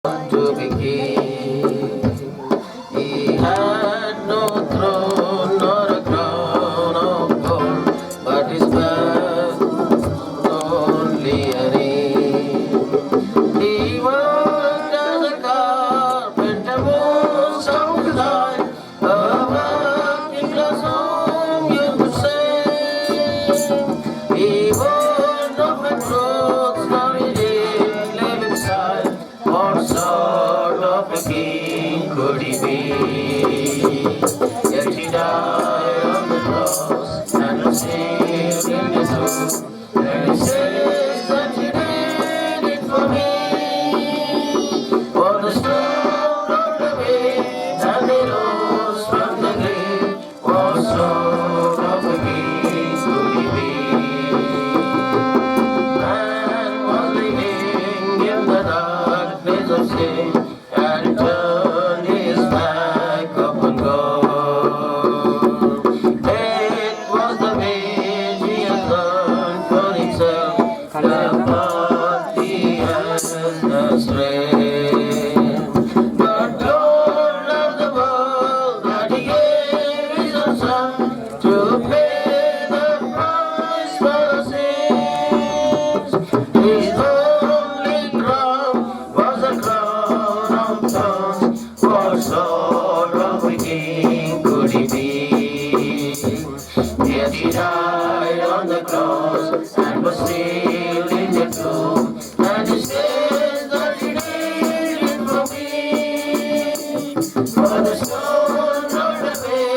to be king. He had no throne nor a crown of gold, but his birth only a ring. He worked as a carpenter most of his life, a working class home you could say. He wore no fine clothes, nor he did live inside. What sort of a king could he be? Yet he died on the cross and was saved in the tomb. And he says that he did it for me. For the stone rolled away and he rose from the grave. What sort of a king could he be? Man was living in the darkness of sin and turned his back upon God. It was the way he had learned for himself the path he has astray. But God loved the world that he gave his own son to pay the price for our sins. His only crown was a crown of thorns. What sort of a king could he be? Yet he died on the cross and was sealed in the tomb. And he says that he did it for me. For the stone rolled away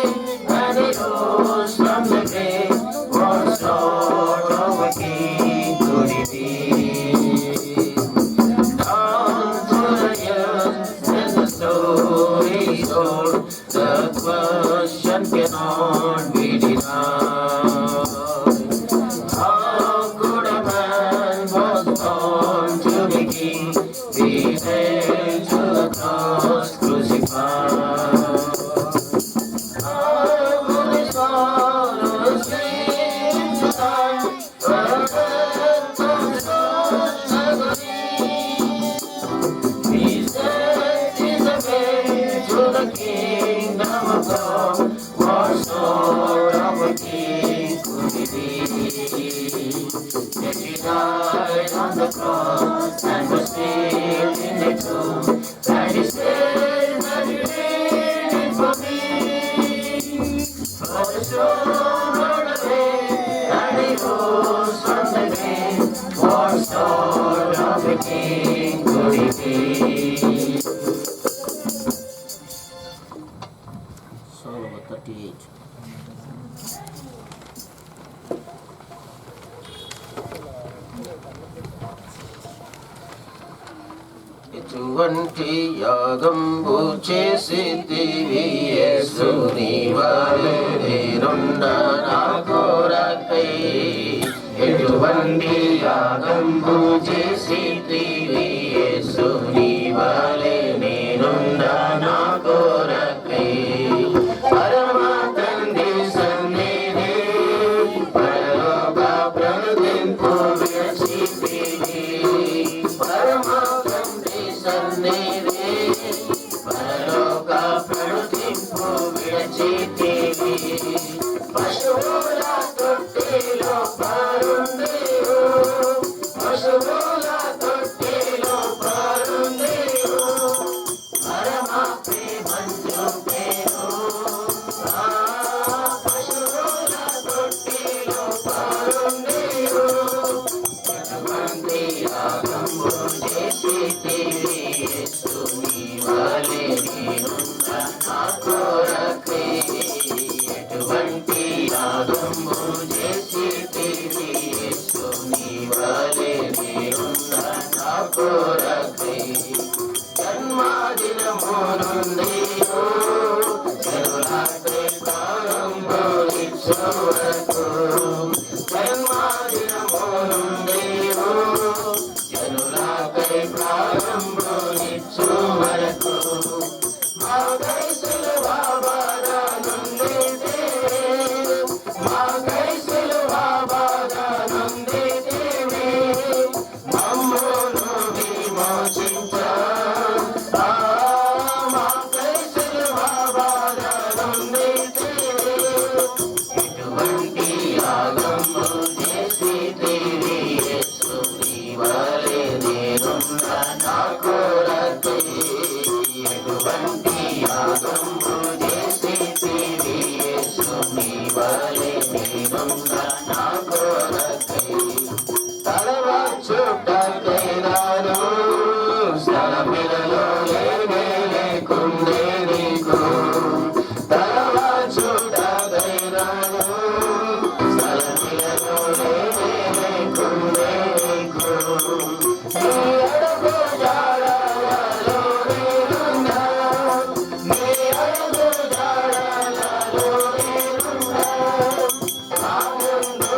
and he rose from the grave. What sort of a king could he be? Down through the years and the story is told, the question cannot be denied. How could a man was born to be king, be nailed to the cross, crucified? How could his followers cling to die, for death of God's agony? His death is a way to the kingdom of God. What sort of a king could he be? Yet he died on the cross and was sealed in the tomb. And he said that he did it for me. For the stone rolled away and he rose from the grave. What sort of a king could he be? Song number 38. ఎటువంటి యాగంబు చేసితివి యేసు నీవలె నేనున్న నా కొరకై. ఎటువంటి యాగంబు చేసితివి యేసు నీవలె నేనున్న నా కొరకై. పరమ తండ్రి సన్నిధి పరలోక ప్రతింపు విరచితివి. పరమ తండ్రి సన్నిధి పరలోక ప్రతింపు విరచితివి. పశువుల తొట్టిలో పారుండియు, పశువుల తొట్టిలో పారుండియు. పరమ ప్రేమంజు పేరు ఆ పశువుల తొట్టిలో పారుండియు. ఎటువంటి యాగంబు చేసితివి యేసు నీవలె నేనున్న నా కొరకై. ఎటువంటి యాగంబు చేసితివి యేసు నీవలె నేనున్న నా కొరకై. జన్మదినము నుండి జనులాకై ప్రారంభమిచ్చు వరకు. జన్మదినము నుండి జనులాకై ప్రారంభమిచ్చు వరకు. మాకై సిలువ బాధ నొందితివి, మాకై సిలువ బాధ నొందితివి. మమ్మును విమోచించి కొరకై ఎటువంటి యాగము చేసితివి యేసు నీ వలె నేనున్నా నా కొరకై తలవాచుటకై నాను స్థలమిలలో లేనే లేకుండే నీకు తలవాచుటకై నాను స్థలమిలలో లేనే లేకుండే నీకు నీ అడుగు జాడలలో నేనున్నా నీ అడుగు జాడలలో నేనున్నా నా ముందు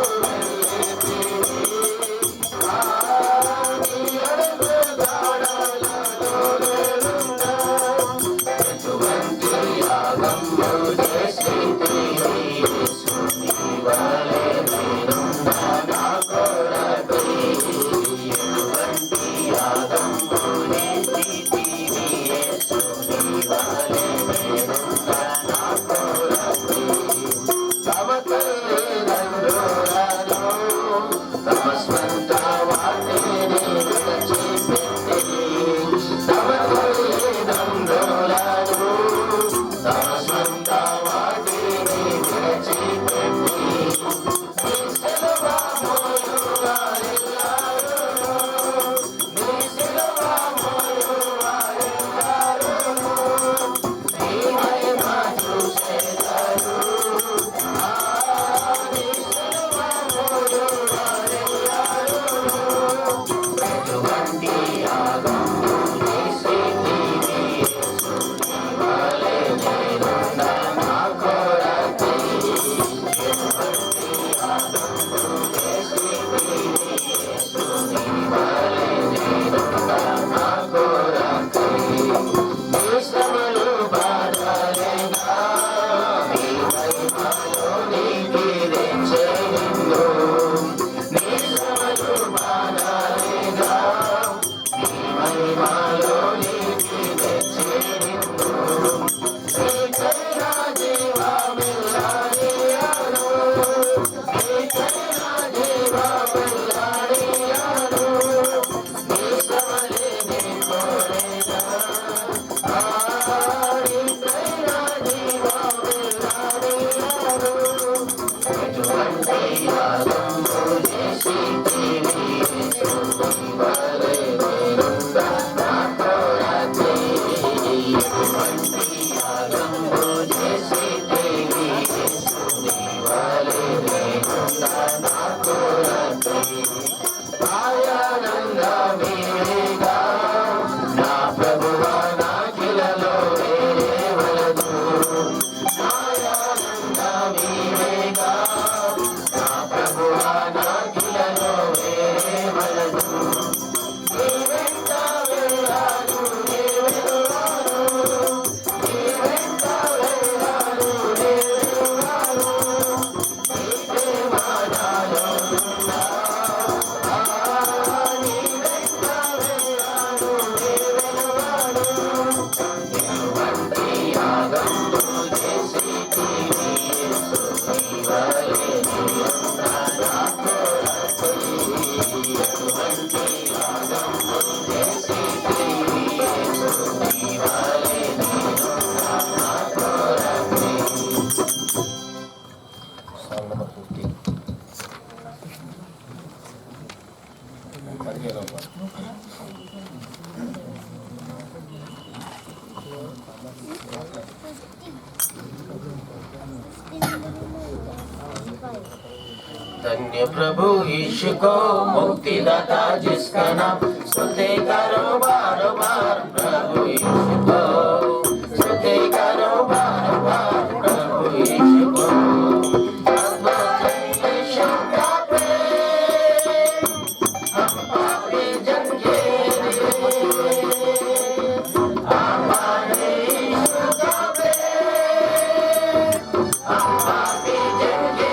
धन्य प्रभु यीशु को मुक्तिदाता जिसका नाम स्तुति करो बार बार प्रभु यीशु को स्तुति करो बार बार प्रभु यीशु को अद्भुत यीशु का प्रेम हम पापी जन के लिए हमारे यीशु का प्रेम हम पापी जन के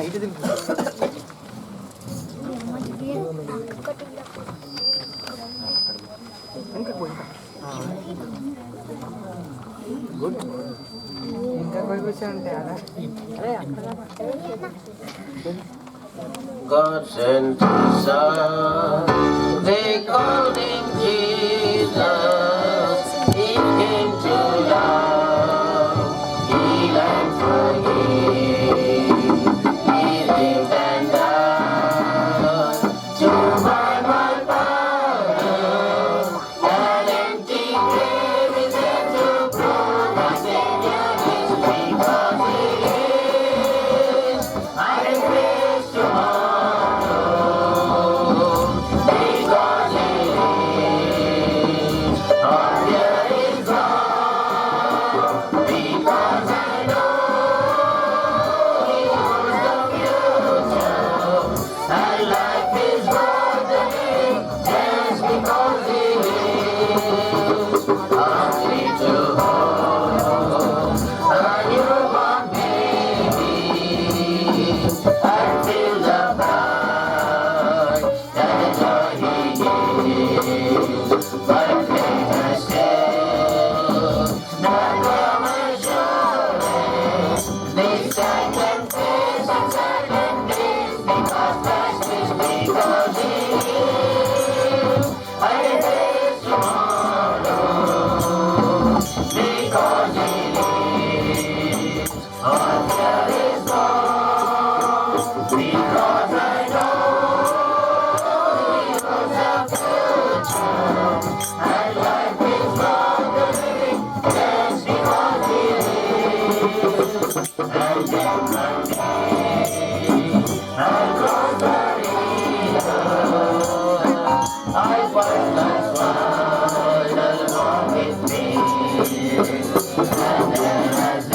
ఇటు తింటు ఇంకా పోయి గుడ్ ఇంకా పోయి కూర్చోంటే అరే అక్కడ God sent His Son, they called Him Jesus. He came to love, heal and forgive. He lived and died to buy my pardon. That empty grave is there to prove my Savior is because He is. I am raised tomorrow because He is. All fear is gone because I know He owns the future. And life is worth the living just because He lives. Hungry to hold a newborn baby and feel the pride and the joy He gives. But later still, not from assurance, this I can face on certain days because Christ is because He is. I can face tomorrow because He lives. All fear is gone because I know He owns the future. And life is worth the living just because He lives. And then one day I'll cross the river. I find that smile along with me. And then as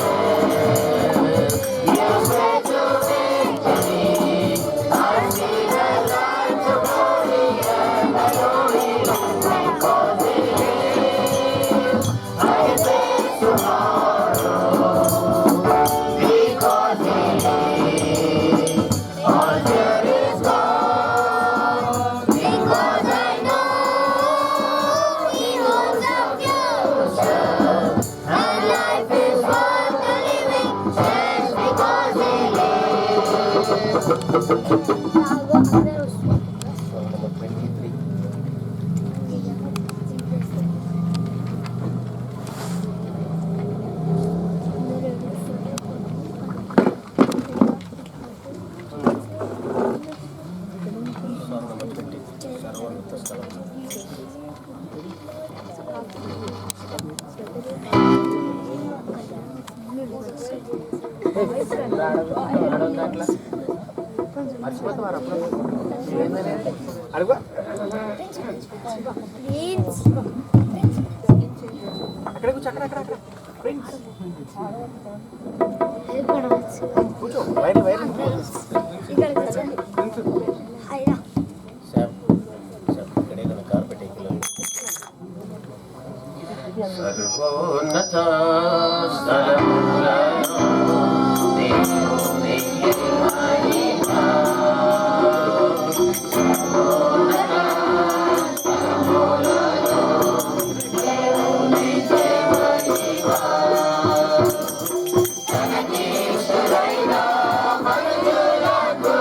you say to victory, I see the light of glory and I know He lives because He lives. I can face tomorrow because He lives. All fear is gone because I know He owns the future. And life is worth the living just because He lives. మర్చిపోతావారు అప్పుడు అడుగు అక్కడ కూర్చో అక్కడ అక్కడ అక్కడ friends కూర్చో wire wire సర్వోన్నత స్థలములలో దేవుని మహిమ. సర్వోన్నత స్థలములలో దేవుని మహిమ. తనకీసురైన మనుషులకు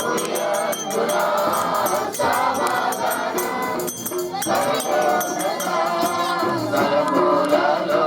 ఉయ్యందున సమాధానం. సర్వోన్నత స్థలములలో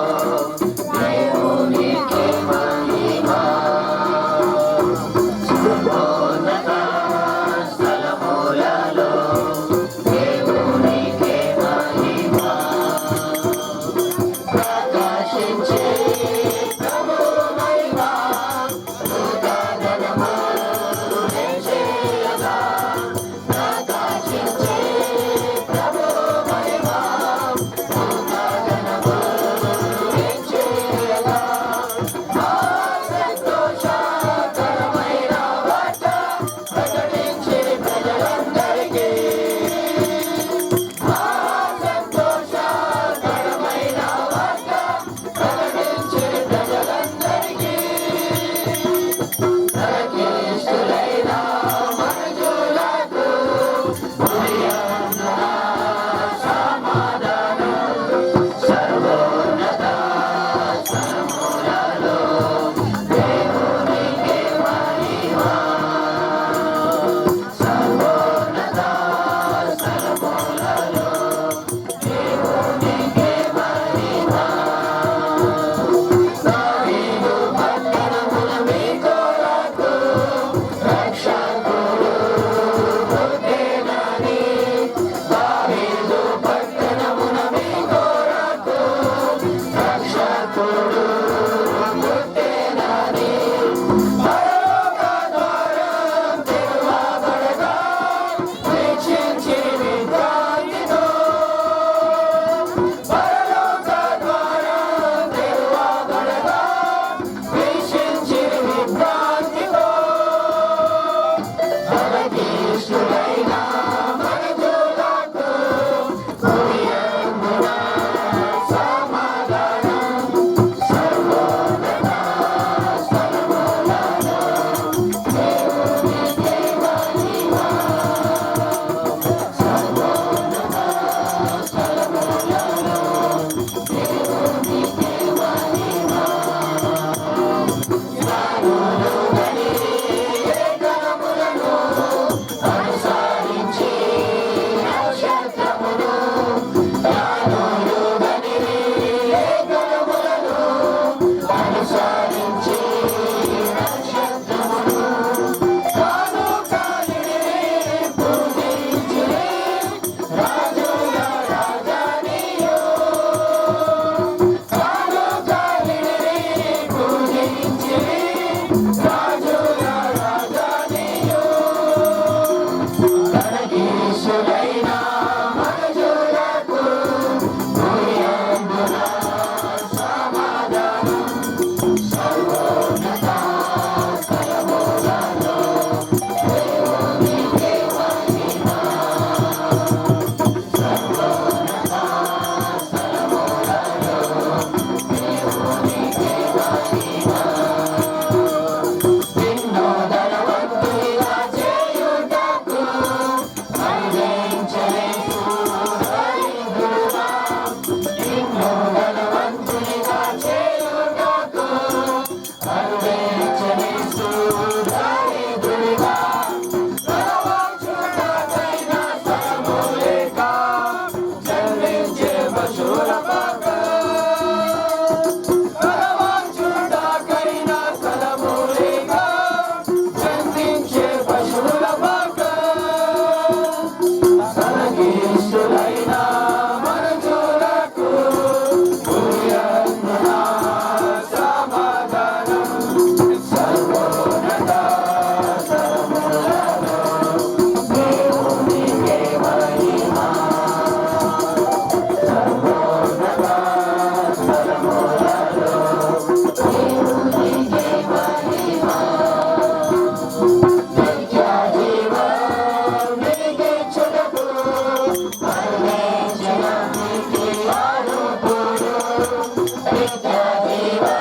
పరలోక ద్వారం తెరవబడగా వీక్షించి విభ్రాంతితో పరలోక ద్వారం తెరవబడగా వీక్షించి విభ్రాంతితో మనకీశ్వరైన మనజులకు హృదయమున సమాధానం సర్వోన్నత స్థలములలో దేవునికి మహిమ సర్వోన్నత స్థలములలో దేవునికి మహిమ జ్ఞానులు గని ఏకములను అనుసరించి నక్షత్రమును జ్ఞానులు గని ఏకములను అనుసరించి నక్షత్రమును తాను కాలిని పూజించి రాజుల రాజానియు తాను కాలిని పూజించి రాజుల రాజానియు తనకీశ్వరైన మనజులకు భూయందున సమాధానం సర్వోన్నత స్థలములలో దేవునికి మహిమ సర్వోన్నత స్థలములలో దేవునికి మహిమ నిన్ను ధనవంతునిగా చేయుటకు అందించలేదు దరిద్రుడా నిన్ను ధనవంతునిగా చేయుటకు అందించలేదు దరిద్రుడా ధనవంతుడకైన స్థలము లేక చెల్లించే పశువుల పక్క ధనవంతుడకైన స్థలము లేక చెల్లించే పశువుల పక్క తనకీశ్వరైన మనజులకు భూయందున సమాధానం సర్వోన్నత స్థలములలో దేవునికి మహిమ సర్వోన్నత స్థలములలో దేవునికి మహిమ నిత్య జీవం నీకిచ్చుటకు పరమేశ్వరునికి అర్హుడు నిత్య జీవం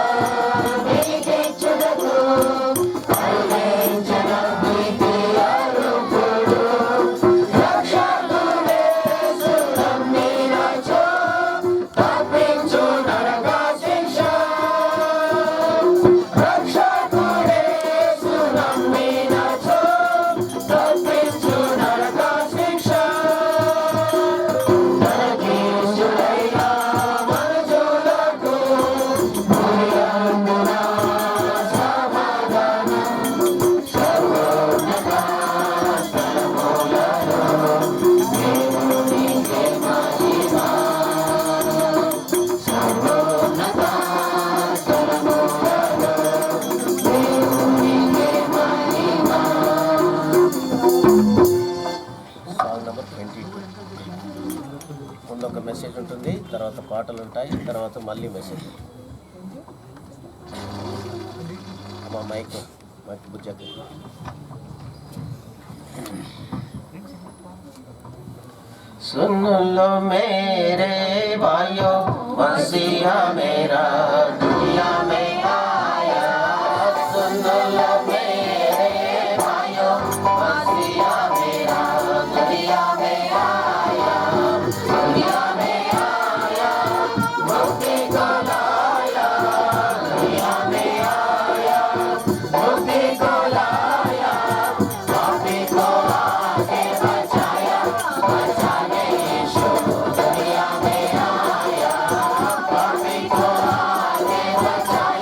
నీకిచ్చుటకు పరమేశ్వరునికి అర్హుడు రక్షకుడేసు నమ్మినచో తప్పించు నరక శిక్ష రక్షకుడేసు నమ్మినచో తప్పించు నరక శిక్ష తనకీశ్వరైన మనజులకు భూయందున సమాధానం సర్వోన్నత స్థలములలో దేవునికి మహిమ సర్వోన్నత స్థలములలో దేవునికి మహిమ సాంగ్ నెంబర్ 22 ముందు ఒక మెసేజ్ ఉంటుంది, తర్వాత పాటలు ఉంటాయి, తర్వాత మళ్ళీ మెసేజ్. అమ్మా మైక్ బుజ్జకి. सुन लो मेरे भाइयों मसीहा मेरा दुनिया में आया सुन लो मेरे भाइयों मसीहा मेरा दुनिया में आया दुनिया में आया मुक्ति को लाया दुनिया में आया मुक्ति को लाया पापी को आके बचाया बचाने यीशु दुनिया में आया पापी को आके बचाया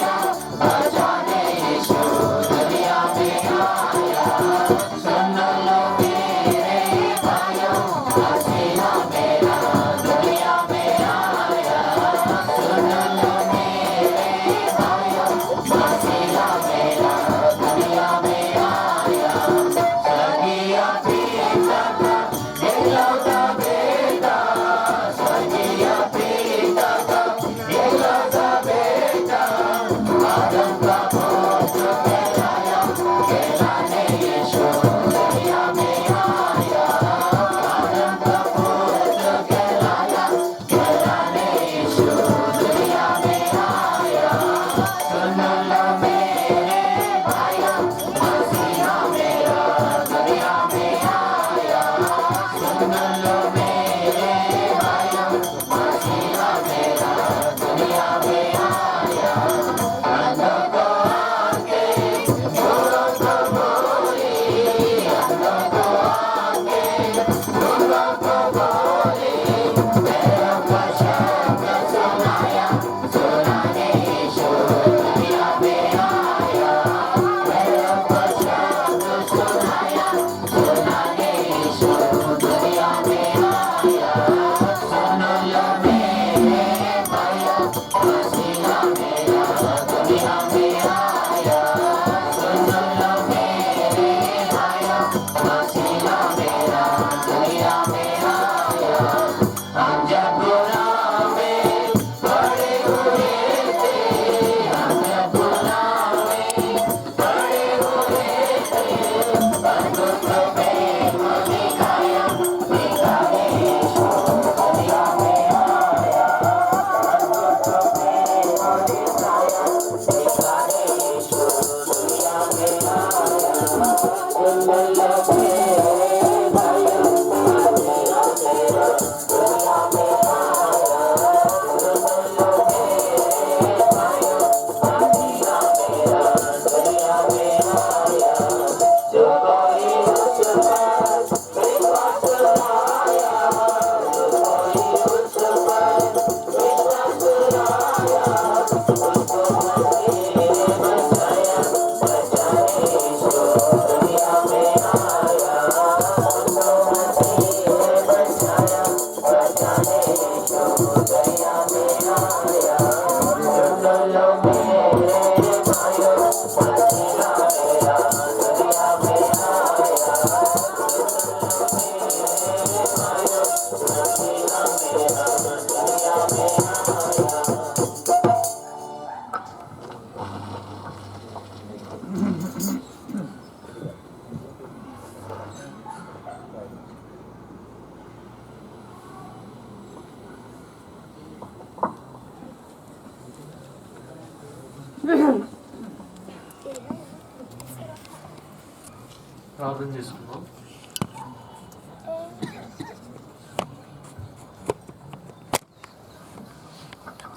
ప్రార్థన చేసుకుందాం.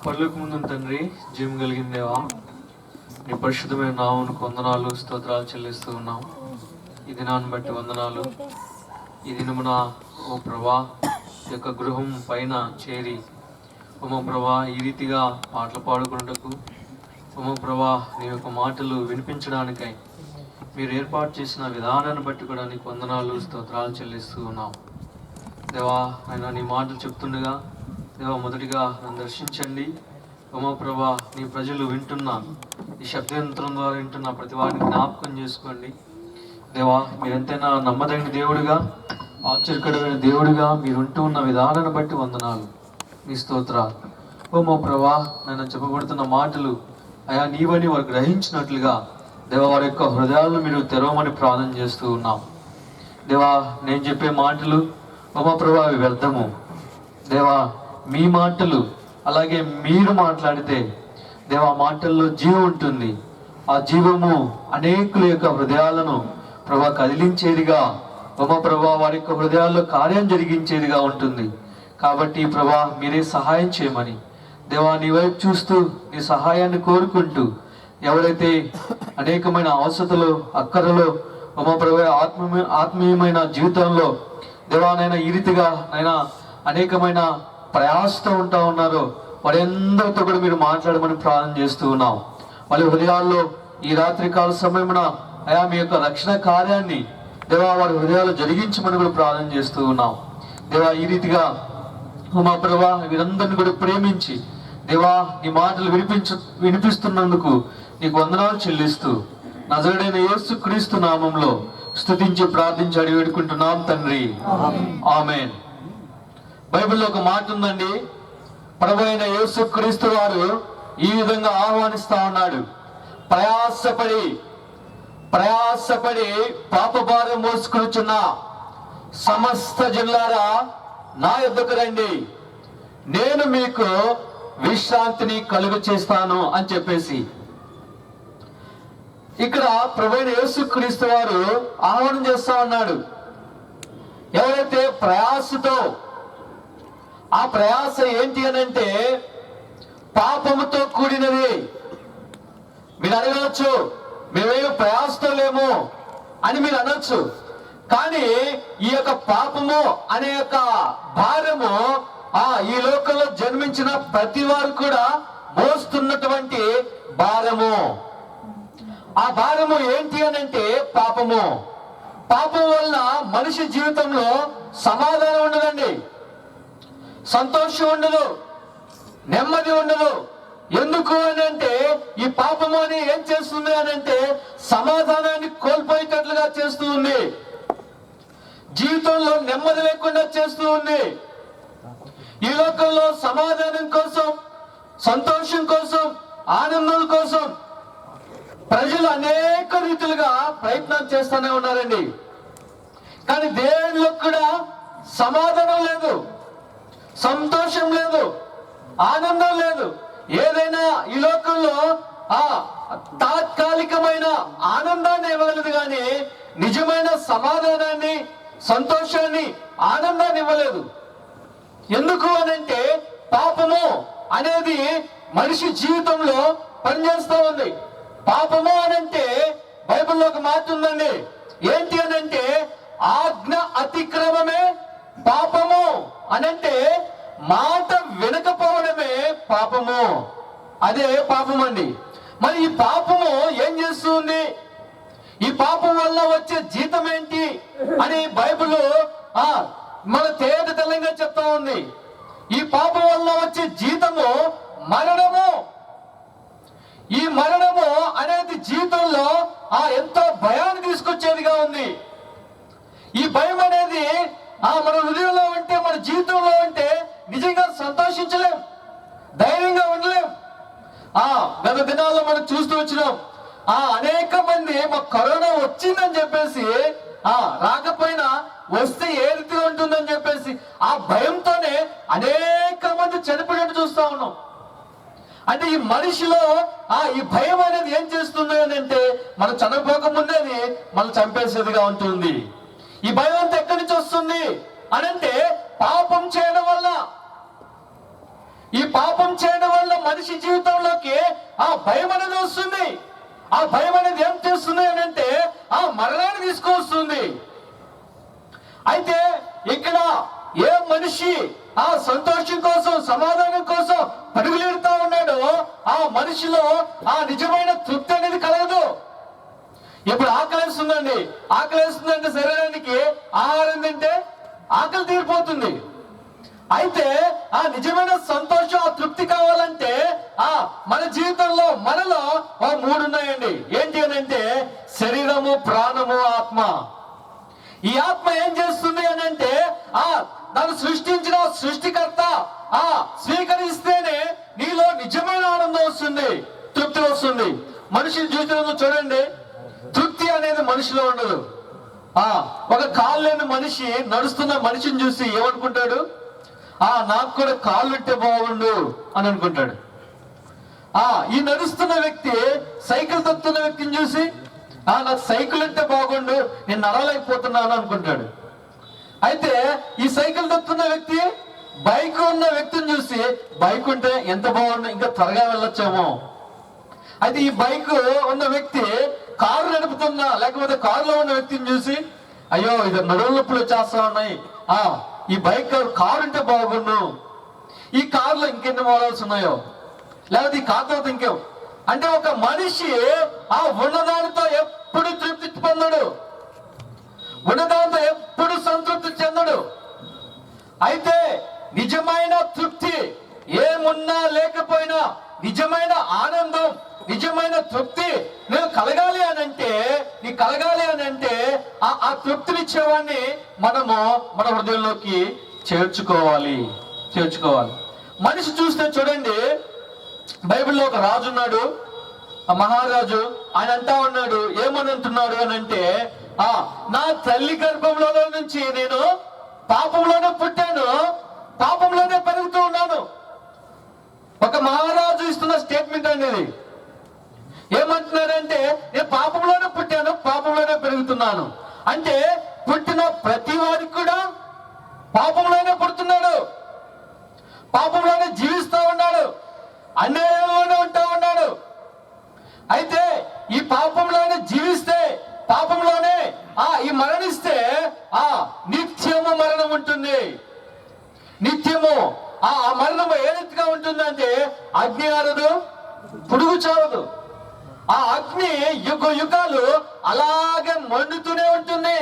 పర్లోక ముందు తండ్రి, జీవం కలిగిన దేవా, నీ పరిశుద్ధమైన నామమునకు వందనాలు, స్తోత్రాలు చెల్లిస్తూ ఉన్నాం. ఈ దినాన్ని బట్టి వందనాలు. ఈ దినమున ఓ ప్రభా ఈ యొక్క గృహం పైన చేరి ఓ ప్రభా ఈ రీతిగా పాటలు పాడుకున్నటకు, ఓ ప్రభా నీ యొక్క మాటలు వినిపించడానికై మీరు ఏర్పాటు చేసిన విధానాన్ని బట్టి కూడా నీకు వందనాలు, స్తోత్రాలు చెల్లిస్తూ ఉన్నాం. దేవా ఆయన నీ మాటలు చెప్తుండగా దేవా మొదటిగా నన్ను దర్శించండి. ఓ ప్రభా నీ ప్రజలు వింటున్న ఈ శబ్దయంత్రం ద్వారా వింటున్న ప్రతి వారిని జ్ఞాపకం చేసుకోండి. దేవా మీరెంతైనా నమ్మదగిన దేవుడిగా, ఆశ్చర్యకరమైన దేవుడిగా మీరు ఉంటూ ఉన్న విధానాన్ని బట్టి వందనాలు, మీ స్తోత్రాలు. ఓ ప్రభా నేను చెప్పబడుతున్న మాటలు అయా నీవని వారు గ్రహించినట్లుగా దేవా వారి యొక్క హృదయాలను మీరు తెరవమని ప్రార్థన చేస్తూ ఉన్నాం. దేవా నేను చెప్పే మాటలు ఓ ప్రభా అవి వ్యర్థము. దేవా మీ మాటలు అలాగే మీరు మాట్లాడితే దేవా మాటల్లో జీవం ఉంటుంది. ఆ జీవము అనేకుల యొక్క హృదయాలను ప్రభా కదిలించేదిగా, ఓ ప్రభా వారి యొక్క హృదయాల్లో కార్యం జరిగించేదిగా ఉంటుంది. కాబట్టి ప్రభా మీరే సహాయం చేయమని దేవా నీ వైపు చూస్తూ నీ సహాయాన్ని కోరుకుంటూ ఎవరైతే అనేకమైన అవసరతలు అక్కరలో ఓ ప్రభా ఆత్మీయమైన జీవితంలో దేవానైనా ఈ రీతిగా నైనా అనేకమైన ప్రయాసతో ఉంటా ఉన్నారో వారందరితో కూడా మీరు మాట్లాడమని ప్రార్థన చేస్తూ ఉన్నాం. వాళ్ళ హృదయాల్లో ఈ రాత్రి కాల సమయమున అయా మీ యొక్క రక్షణ కార్యాన్ని దేవా వారి హృదయాలు జరిగించమని కూడా ప్రార్థన చేస్తూ ఉన్నాం. దేవా ఈ రీతిగా మా ప్రభా వీరందరిని కూడా ప్రేమించి దేవా నీ మాటలు వినిపిస్తున్నందుకు నీకు వందనాలు చెల్లిస్తూ నజరుడైన యేసు క్రీస్తు నామంలో స్తుతించి ప్రార్థించి అడిగి వేడుకుంటున్నాం తండ్రి, ఆమేన్. బైబిల్లో ఒక మాట ఉందండి. ప్రభువైన యేసు క్రీస్తు వారు ఈ విధంగా ఆహ్వానిస్తా ఉన్నాడు. ప్రయాసపడి పాపభారం మోసుకొనుచున్న సమస్త జనులారా నా యొద్దకు రండి, నేను మీకు విశ్రాంతిని కలుగ చేస్తాను అని చెప్పేసి ఇక్కడ ప్రభువైన యేసు క్రీస్తు వారు ఆహ్వానం చేస్తా ఉన్నాడు. ఎవరైతే ప్రయాసతో, ఆ ప్రయాస ఏంటి అని అంటే పాపముతో కూడినది. మీరు అడగవచ్చు మేమేమి ప్రయాసతో లేము అని మీరు అనొచ్చు. కానీ ఈ యొక్క పాపము అనే యొక్క భారము ఈ లోకంలో జన్మించిన ప్రతి వారు కూడా మోస్తున్నటువంటి భారము. ఆ భారము ఏంటి అని అంటే పాపము. పాపం వల్ల మనిషి జీవితంలో సమాధానం ఉండదండి, సంతోషం ఉండదు, నెమ్మది ఉండదు. ఎందుకు అని అంటే ఈ పాపము అని ఏం చేస్తుంది అని అంటే సమాధానాన్ని కోల్పోయేటట్లుగా చేస్తూ ఉంది, జీవితంలో నెమ్మది లేకుండా చేస్తూ ఉంది. ఈ లోకంలో సమాధానం కోసం, సంతోషం కోసం, ఆనందం కోసం ప్రజలు అనేక రీతిలుగా ప్రయత్నం చేస్తూనే ఉన్నారండి. కానీ దేవునిలో కూడా సమాధానం లేదు, సంతోషం లేదు, ఆనందం లేదు. ఏదైనా ఈ లోకంలో తాత్కాలికమైన ఆనందాన్ని ఇవ్వగలదు కానీ నిజమైన సమాధానాన్ని, సంతోషాన్ని, ఆనందాన్ని ఇవ్వలేదు. ఎందుకు అనంటే పాపము అనేది మనిషి జీవితంలో పనిచేస్తూ ఉంది. పాపము అనంటే బైబిల్లో ఒక మాట ఉందండి. ఏంటి అనంటే ఆజ్ఞ అతిక్రమమే పాపము అనంటే మాట వినకపోవడమే పాపము. అదే పాపం అండి. మరి ఈ పాపము ఏం చేస్తుంది, ఈ పాపం వల్ల వచ్చే జీతం ఏంటి అని బైబిల్ మన తేట తెల్లంగా చెప్తా ఉంది. ఈ పాపం వల్ల వచ్చే జీతము మరణము. ఈ మరణము అనేది జీవితంలో ఎంతో భయాన్ని తీసుకొచ్చేదిగా ఉంది. ఈ భయం అనేది మన హృదయంలో ఉంటే, మన జీవితంలో ఉంటే నిజంగా సంతోషించలేం, ధైర్యంగా ఉండలేం. గత దినాల్లో మనం చూస్తూ వచ్చినాం. అనేక మంది మాకు కరోనా వచ్చిందని చెప్పేసి రాకపోయినా వస్తే ఏ రీతి ఉంటుందని చెప్పేసి ఆ భయంతోనే అనేక మంది చనిపోయినట్టు చూస్తా ఉన్నాం. అంటే ఈ మనిషిలో ఈ భయం అనేది ఏం చేస్తుంది అని అంటే మనం చనిపోకముందే అది మనం చంపేసేదిగా ఉంటుంది. ఈ భయం అంతా ఎక్కడి నుంచి వస్తుంది అనంటే పాపం చేయడం వల్ల. ఈ పాపం చేయడం వల్ల మనిషి జీవితంలోకి భయం అనేది వస్తుంది. ఆ భయం అనేది ఏం చేస్తుంది అని అంటే మరణాన్ని తీసుకొస్తుంది. అయితే ఇక్కడ ఏ మనిషి సంతోషం కోసం, సమాధానం కోసం పరుగులెడుతా ఉన్నాడో ఆ మనిషిలో నిజమైన తృప్తి అనేది కలగదు. ఇప్పుడు ఆకలిస్తుందండి, ఆకలిస్తుందంటే శరీరానికి ఆహారం తింటే ఆకలి తీరిపోతుంది. అయితే నిజమైన సంతోషం, తృప్తి కావాలంటే మన జీవితంలో మనలో 3 ఉన్నాయండి. ఏంటి అని అంటే శరీరము, ప్రాణము, ఆత్మ. ఈ ఆత్మ ఏం చేస్తుంది అని అంటే దాన్ని సృష్టించిన సృష్టికర్త స్వీకరిస్తేనే నీలో నిజమైన ఆనందం వస్తుంది, తృప్తి వస్తుంది. మనిషి జీవితంలో చూడండి, తృప్తి అనేది మనిషిలో ఉండదు. ఒక కాళ్ళు లేని మనిషి నడుస్తున్న మనిషిని చూసి ఏమనుకుంటాడు, నాకు కూడా కాళ్ళు ఉంటే బాగుండు అని అనుకుంటాడు. ఈ నడుస్తున్న వ్యక్తి సైకిల్ తొక్కుతున్న వ్యక్తిని చూసి నాకు సైకిల్ ఉంటే బాగుండు, నేను నడవలేకపోతున్నాను అనుకుంటాడు. అయితే ఈ సైకిల్ తొక్కుతున్న వ్యక్తి బైక్ ఉన్న వ్యక్తిని చూసి బైక్ ఉంటే ఎంత బాగుండు, ఇంకా త్వరగా వెళ్ళొచ్చేమో. అయితే ఈ బైక్ ఉన్న వ్యక్తి కారు నడుపుతున్నా లేకపోతే కారులో ఉన్న వ్యక్తిని చూసి అయ్యో ఇది నడువు నొప్పులు వచ్చేస్తా ఉన్నాయి, ఈ బైక్ కారు ఉంటే బాగుండు. ఈ కారులో ఇంకెన్ని మోడల్స్ ఉన్నాయో, లేకపోతే ఈ కారు తర్వాత ఇంకేం. అంటే ఒక మనిషి ఉన్నదానితో ఎప్పుడు తృప్తి పొందడు, ఉన్నదానితో ఎప్పుడు సంతృప్తి చెందడు. అయితే నిజమైన తృప్తి ఏమున్నా లేకపోయినా, నిజమైన ఆనందం, నిజమైన తృప్తి నేను కలగాలి అని అంటే, నీకు కలగాలి అని అంటే ఆ తృప్తినిచ్చేవాడిని మనము మన హృదయంలోకి చేర్చుకోవాలి. మనిషి చూస్తే చూడండి, బైబిల్లో ఒక రాజు ఉన్నాడు, ఆ మహారాజు. ఆయన అంటా ఉన్నాడు, ఏమని అంటున్నాడు అని అంటే నా తల్లి గర్భంలో నుంచి నేను పాపంలోనే పుట్టాను, పాపంలోనే పెరుగుతూ ఉన్నాను. ఒక మహారాజు ఇస్తున్న స్టేట్మెంట్ అనేది ఏమంటున్నాడంటే నేను పాపంలోనే పుట్టాను, పాపంలోనే పెరుగుతున్నాను. అంటే పుట్టిన ప్రతి వాడికి కూడా పాపంలోనే పుడుతున్నాడు, పాపంలోనే జీవిస్తూ ఉన్నాడు, అన్యాయంలోనే ఉంటా ఉన్నాడు. అయితే ఈ పాపంలోనే జీవిస్తే, పాపంలోనే ఈ మరణిస్తే నిత్యము మరణం ఉంటుంది. నిత్యము ఆ మరణం ఏ రీతిగా ఉంటుందంటే అగ్ని ఆరదు, పురుగు చావదు. ఆ అగ్ని యుగాలు అలాగే మండుతూనే ఉంటుంది.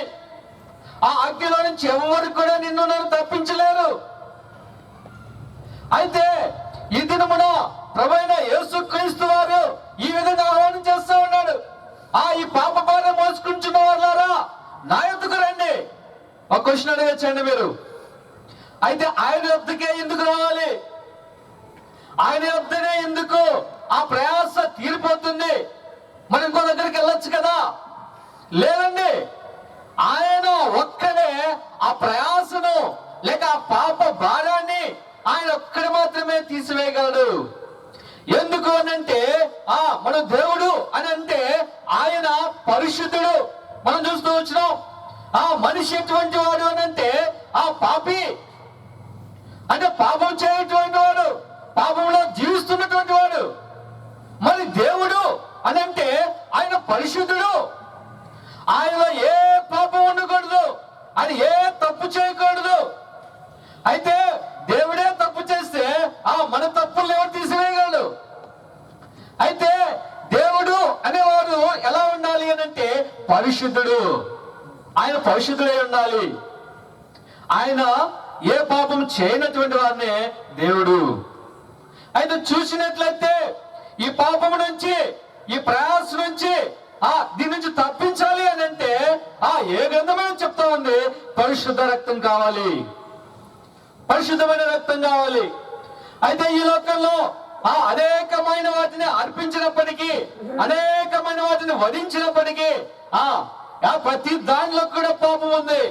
ఆ అగ్నిలో నుంచి ఎవరు కూడా నిన్ను నన్ను తప్పించలేరు. అయితే ఈ దినమున ప్రభువైన యేసుక్రీస్తు వారు ఈ విధంగా ఆహ్వానం చేస్తూ ఉన్నాడు, ఈ పాప భారం మోసుకుంటున్న వాళ్ళారా నా యొద్దకు రండి. ఒక క్వశ్చన్ అడగచ్చండి మీరు. అయితే ఆయన యొద్దకే ఎందుకు రావాలి? ఆయన యొద్దనే ఎందుకు ఆ ప్రయాస తీరిపోతుంది? మనం ఇంకో దగ్గరికి వెళ్ళొచ్చు కదా? లేదండి, ఆయన ఒక్కడే ఆ ప్రయాసను లేక ఆ పాప భారాన్ని ఆయన ఒక్కడే మాత్రమే తీసివేయగలడు. ఎందుకు అనంటే మన దేవుడు పరిశుద్ధుడు. మనం చూస్తూ వచ్చినాం. ఆ మనిషి ఎటువంటి వాడు అని అంటే ఆ పాపి, అంటే పాపం చేయటువంటి వాడు, పాపంలో జీవిస్తున్నటువంటి వాడు. మరి దేవుడు అని అంటే ఆయన పరిశుద్ధుడు. ఆయనలో ఏ పాపం ఉండకూడదు, ఆయన ఏ తప్పు చేయకూడదు. అయితే దేవుడే తప్పు చేస్తే మన తప్పులు ఎవరు తీసివేయగలడు? అయితే దేవుడు అనేవాడు ఎలా ఉండాలి అని అంటే పరిశుద్ధుడు. ఆయన పరిశుద్ధుడై ఉండాలి. ఆయన ఏ పాపం చేయనటువంటి వారినే దేవుడు. అయితే చూసినట్లయితే ఈ పాపం నుంచి, ఈ ప్రయాస నుంచి, దీని నుంచి తప్పించాలి అని అంటే ఏ గ్రంథమైన చెప్తా ఉంది, పరిశుద్ధ రక్తం కావాలి, పరిశుద్ధమైన రక్తం కావాలి. అయితే ఈ లోకంలో అనేకమైన వాటిని అర్పించినప్పటికీ, అనేకమైన వాటిని వధించినప్పటికీ ప్రతి దానిలో కూడా పాపం ఉంది.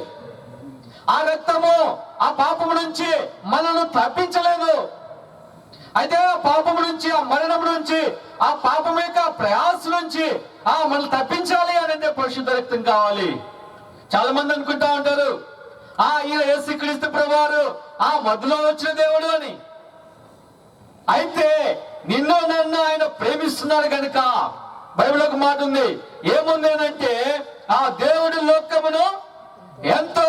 ఆ రక్తము ఆ పాపము నుంచి మనల్ని తప్పించలేదు. అయితే ఆ పాపము నుంచి, ఆ మరణం నుంచి, ఆ పాపం యొక్క ప్రయాస నుంచి మనల్ని తప్పించాలి అని అంటే పరిశుద్ధ రక్తం కావాలి. చాలా మంది అనుకుంటా ఉంటారు ఈయన యేసుక్రీస్తు ప్రభువారు మధ్యలో వచ్చిన దేవుడు అని. అయితే నిన్ను నన్ను ఆయన ప్రేమిస్తున్నాడు కనుక బైబిల్ ఒక మాట ఉంది, ఏముంది అంటే దేవుడి లోకమును ఎంతో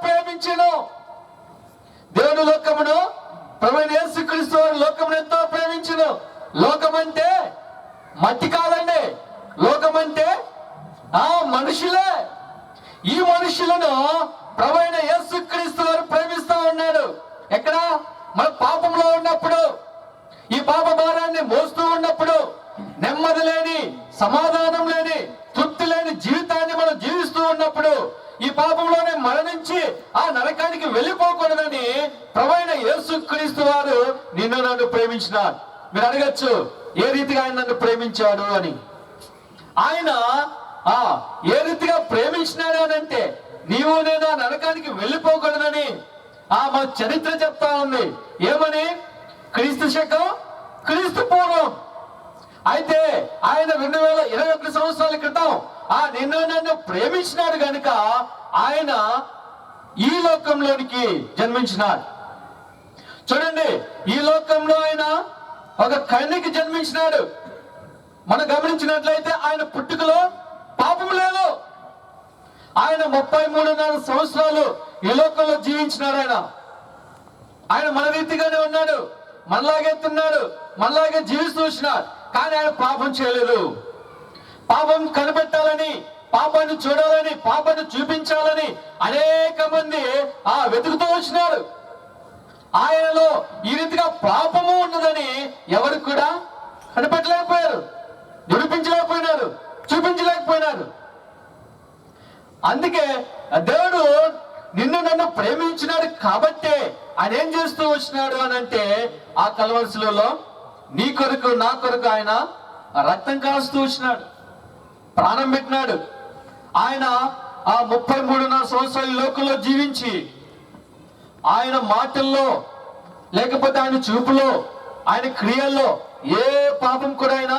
ప్రేమించెను. దేవుడు లోకమును, ప్రభువైన యేసుక్రీస్తు వారు లోకమును ఎంతో ప్రేమించెను. లోకం అంటే మట్టి కాదండి, లోకం అంటే మనుషులే. ఈ మనుషులను ప్రభువైన యేసుక్రీస్తు వారు ప్రేమిస్తా ఉన్నాడు. ఎక్కడ? మన పాపంలో ఉన్నప్పుడు, ఈ పాప భారాన్ని మోస్తూ ఉన్నప్పుడు, నెమ్మది లేని, సమాధానం లేని, తృప్తి లేని జీవితాన్ని మనం జీవిస్తూ ఉన్నప్పుడు, ఈ పాపంలోనే మరణించి నరకానికి వెళ్ళిపోకూడదని ప్రభువైన యేసుక్రీస్తు వారు నిన్ను నన్ను ప్రేమించినాడు. మీరు అడగచ్చు, ఏ రీతిగా ఆయన నన్ను ప్రేమించాడు అని. ఆయన ఏ రీతిగా ప్రేమించినాడు అని అంటే, నీవు నేను నరకానికి వెళ్ళిపోకూడదని మన చరిత్ర చెప్తా ఉంది. ఏమని? క్రీస్తు శకం, క్రీస్తు పూర్వం. అయితే ఆయన 2021 సంవత్సరాల క్రితం నిన్ను నన్ను ప్రేమించినాడు కనుక ఆయన ఈ లోకంలోనికి జన్మించినాడు. చూడండి, ఈ లోకంలో ఆయన ఒక కన్యకి జన్మించినాడు. మనం గమనించినట్లయితే ఆయన పుట్టుకలో పాపం లేదు. ఆయన 33.5 సంవత్సరాలు ఈ లోకంలో జీవించినాడు. ఆయన మన రీతిగానే ఉన్నాడు, మనలాగే తిన్నాడు, మనలాగే జీవిస్తూ వచ్చినాడు. కానీ ఆయన పాపం చేయలేదు. పాపం కనిపెట్టాలని, పాపాన్ని చూడాలని, పాపాన్ని చూపించాలని అనేక మంది వెతుకుతూ వచ్చినాడు. ఆయనలో ఈ రీతిగా పాపము ఉన్నదని ఎవరు కూడా కనిపెట్టలేకపోయారు, నిరూపించలేకపోయినారు, చూపించలేకపోయినారు. అందుకే దేవుడు నిన్ను నన్ను ప్రేమించినాడు కాబట్టే ఆయన ఏం చేస్తూ వచ్చినాడు అని అంటే ఆ కల్వరి శిలువలో నీ కొరకు నా కొరకు ఆయన రక్తం కాస్తూ వచ్చినాడు, ప్రాణం పెట్టినాడు. ఆయన 33.5 సంవత్సరాల లోకంలో జీవించి ఆయన మాటల్లో, లేకపోతే ఆయన చూపులో, ఆయన క్రియల్లో ఏ పాపం కూడా ఆయన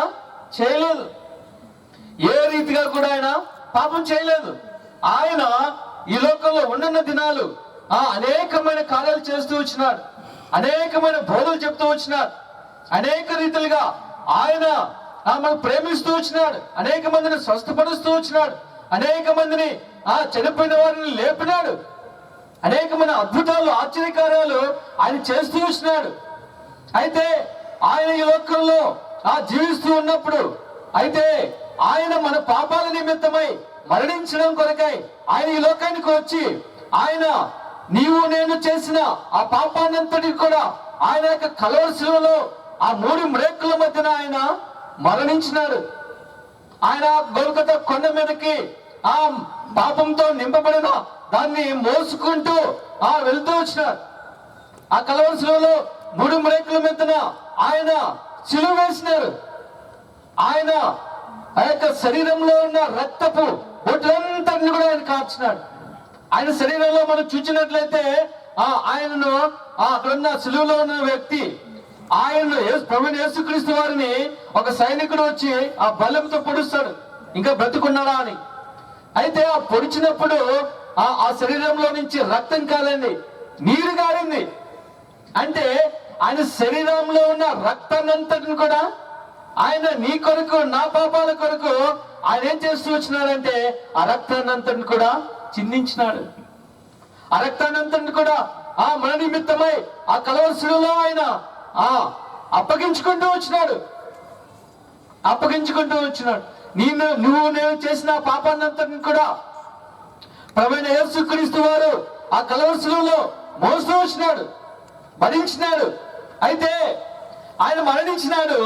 చేయలేదు. ఏ రీతిగా కూడా ఆయన పాపం చేయలేదు. ఆయన ఈ లోకంలో ఉన్న దినాలు అనేకమైన కార్యాలు చేస్తూ వచ్చినాడు, అనేకమైన బోధలు చెప్తూ వచ్చినాడు, అనేక రీతిలుగా ఆయన మనం ప్రేమిస్తూ వచ్చినాడు, అనేక మందిని స్వస్థపరుస్తూ వచ్చినాడు, అనేక మందిని చనిపోయిన వారిని లేపినాడు, అనేకమైన అద్భుతాలు, ఆశ్చర్యకార్యాలు ఆయన చేస్తూ వచ్చినాడు. అయితే ఆయన ఈ లోకంలో జీవిస్తూ ఉన్నప్పుడు, అయితే ఆయన మన పాపాల నిమిత్తమై మరణించడం కొరకై ఆయన ఈ లోకానికి వచ్చి, ఆయన నీవు నేను చేసిన ఆ పాపాన్నంతటికి కూడా ఆయన యొక్క కల్వరి శిలువలో 3 మ్రేకుల మధ్యన ఆయన మరణించినాడు. ఆయన గొల్గొతా కొండ మీదకి పాపంతో నింపబడిన దాన్ని మోసుకుంటూ వెళ్తూ వచ్చినాడు. ఆ కల్వరి శిలువలో 3 మ్రేకుల మధ్యన ఆయన శిలువ వేసినారు. ఆయన ఆ యొక్క శరీరంలో ఉన్న రక్తపు బొట్లంతటిని కూడా ఆయన కార్చినాడు. ఆయన శరీరంలో మనం చూసినట్లయితే ఆయనను అక్కడున్న శిలువలో ఉన్న వ్యక్తి, ఆయనను ప్రభువైన యేసుక్రీస్తు వారిని ఒక సైనికుడు వచ్చి ఆ బల్లెంతో పొడుస్తాడు. ఇంకా బ్రతుకున్నాడా అని. అయితే ఆ పొడిచినప్పుడు ఆ శరీరంలో నుంచి రక్తం కాదండి, నీరు గారింది. అంటే ఆయన శరీరంలో ఉన్న రక్తాన్నంతటిని కూడా ఆయన నీ కొరకు, నా పాపాల కొరకు ఆయన ఏం చేస్తూ వచ్చినాడంటే ఆ రక్తాన్నంతటిని కూడా చిందించినాడు. ఆ రక్తాన్నంతటిని కూడా మన నిమిత్తమై ఆ కలవరసులో ఆయన అప్పగించుకుంటూ వచ్చినాడు. నేను చేసిన పాపాన్నంతటిని కూడా ప్రభువైన యేసుక్రీస్తు వారు ఆ కలవరసులో మోస్తూ వచ్చినాడు, భరించినాడు. అయితే ఆయన మరణించినాడు.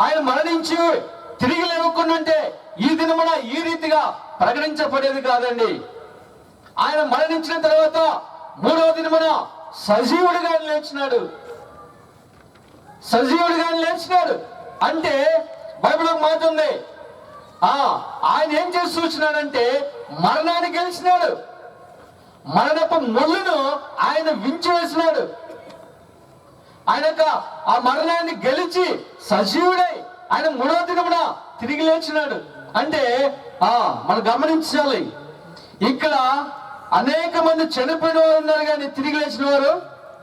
ఆయన మరణించి తిరిగి లేవకుండాంటే ఈ దినమున ఈ రీతిగా ప్రకటించబడేది కాదండి. ఆయన మరణించిన తర్వాత 3వ దినమున సజీవుడిగా లేచినాడు. అంటే బైబిల్ ఒక మాట ఉంది, ఆయన ఏం చేస్తూ వచ్చినాడంటే మరణాన్ని గెలిచినాడు. మరణపు ముళ్ళును ఆయన వించి వేసినాడు. ఆయన ఆ మరణాన్ని గెలిచి సజీవుడై ఆయన 3వ దినమున తిరిగి లేచినాడు. అంటే మనం గమనించాలి, ఇక్కడ అనేక మంది చనిపోయిన వారు ఉన్నారు కానీ తిరిగి లేచిన వారు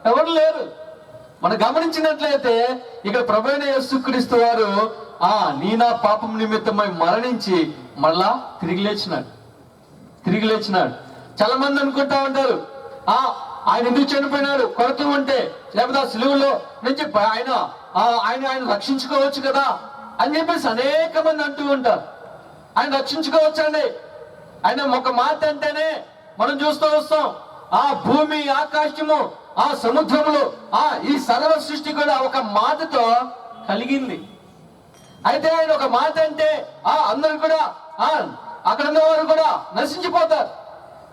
ఎవరు లేరు. మనం గమనించినట్లయితే ఇక్కడ ప్రభువైన యేసుక్రీస్తు వారు నీ నా పాపం నిమిత్తమై మరణించి మళ్ళా తిరిగి లేచినాడు. చాలా మంది అనుకుంటా ఉంటారు, ఆయన ఎందుకు చనిపోయినాడు, కొడుతూ ఉంటే, లేకపోతే ఆ సిలువలో నుంచి ఆయన రక్షించుకోవచ్చు కదా అని చెప్పేసి అనేక మంది అంటూ ఉంటారు. ఆయన రక్షించుకోవచ్చండి. ఆయన ఒక మాట అంటేనే మనం చూస్తూ వస్తాం, భూమి, ఆకాశము, సముద్రములు, ఈ సర్వ సృష్టి కూడా ఒక మాటతో కలిగింది. అయితే ఆయన ఒక మాట అంటే అందరూ కూడా అక్కడ ఉన్నవారు కూడా నశించిపోతారు.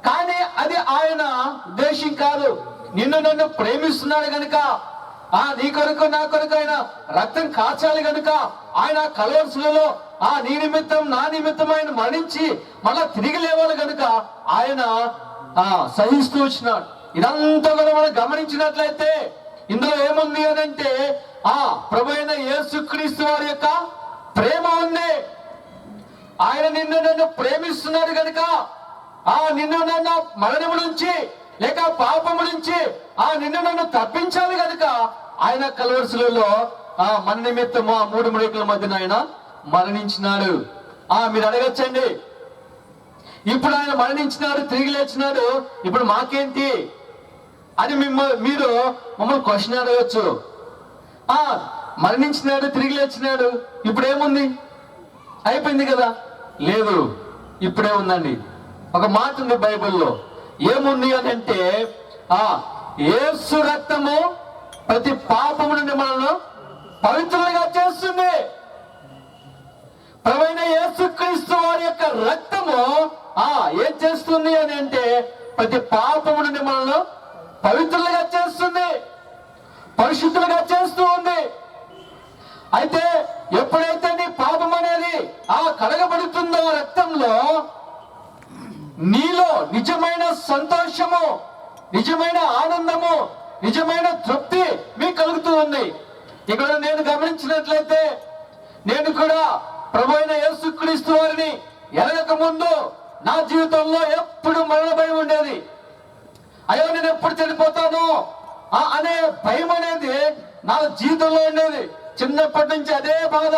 కానీ అది ఆయన ఉద్దేశం కాదు. నిన్ను నన్ను ప్రేమిస్తున్నాడు గనుక, నీ కొరకు నా కొరకు ఆయన రక్తం కాచాలి గనుక ఆయన కలవరసులలో నీ నిమిత్తం నా నిమిత్తం ఆయన మరణించి మళ్ళా తిరిగి లేవాలి గనుక ఆయన సహిస్తూ వచ్చినాడు. ఇదంతా కూడా మనం గమనించినట్లయితే ఇందులో ఏముంది అని అంటే ప్రభువైన యేసుక్రీస్తు వారి యొక్క ప్రేమ ఉంది. ఆయన నిన్ను నన్ను ప్రేమిస్తున్నాడు కనుక నిన్ను నన్ను మరణము నుంచి లేక పాపము నుంచి నిన్ను నన్ను తప్పించాలి కనుక ఆయన కలవరసులలో మన నిమిత్తము 3 ముడికల మధ్యన ఆయన మరణించినాడు. మీరు అడగచ్చండి, ఇప్పుడు ఆయన మరణించినాడు, తిరిగి లేచినాడు, ఇప్పుడు మాకేంటి అని మీరు మమ్మల్ని క్వశ్చన్ అడగచ్చు. మరణించినాడు, తిరిగి లేచినాడు, ఇప్పుడు ఏముంది, అయిపోయింది కదా? లేదు, ఇప్పుడే ఉందండి. ఒక మాట ఉంది బైబిల్లో, ఏముంది అని అంటే యేసు రక్తము ప్రతి పాపము నుండి మనల్ని పవిత్రులుగా చేస్తుంది. ప్రభువైన యేసుక్రీస్తు వారి యొక్క రక్తము ఏం చేస్తుంది అని అంటే ప్రతి పాపము నుండి మనల్ని పవిత్రులుగా చేస్తుంది, పరిశుద్ధులుగా చేస్తూ ఉంది. అయితే ఎప్పుడైతే నీ పాపం అనేది కడగబడుతుందో రక్తంలో, నీలో నిజమైన సంతోషము, నిజమైన ఆనందము, నిజమైన తృప్తి మీకు కలుగుతూ ఉంది. ఇక్కడ నేను గమనించినట్లయితే, నేను కూడా ప్రభువైన యేసుక్రీస్తు వారిని ఎరగక ముందు నా జీవితంలో ఎప్పుడు మరణ భయం ఉండేది. అయ్యో నేను ఎప్పుడు చనిపోతాను అనే భయం అనేది నా జీవితంలో ఉండేది. చిన్నప్పటి నుంచి అదే బాధ,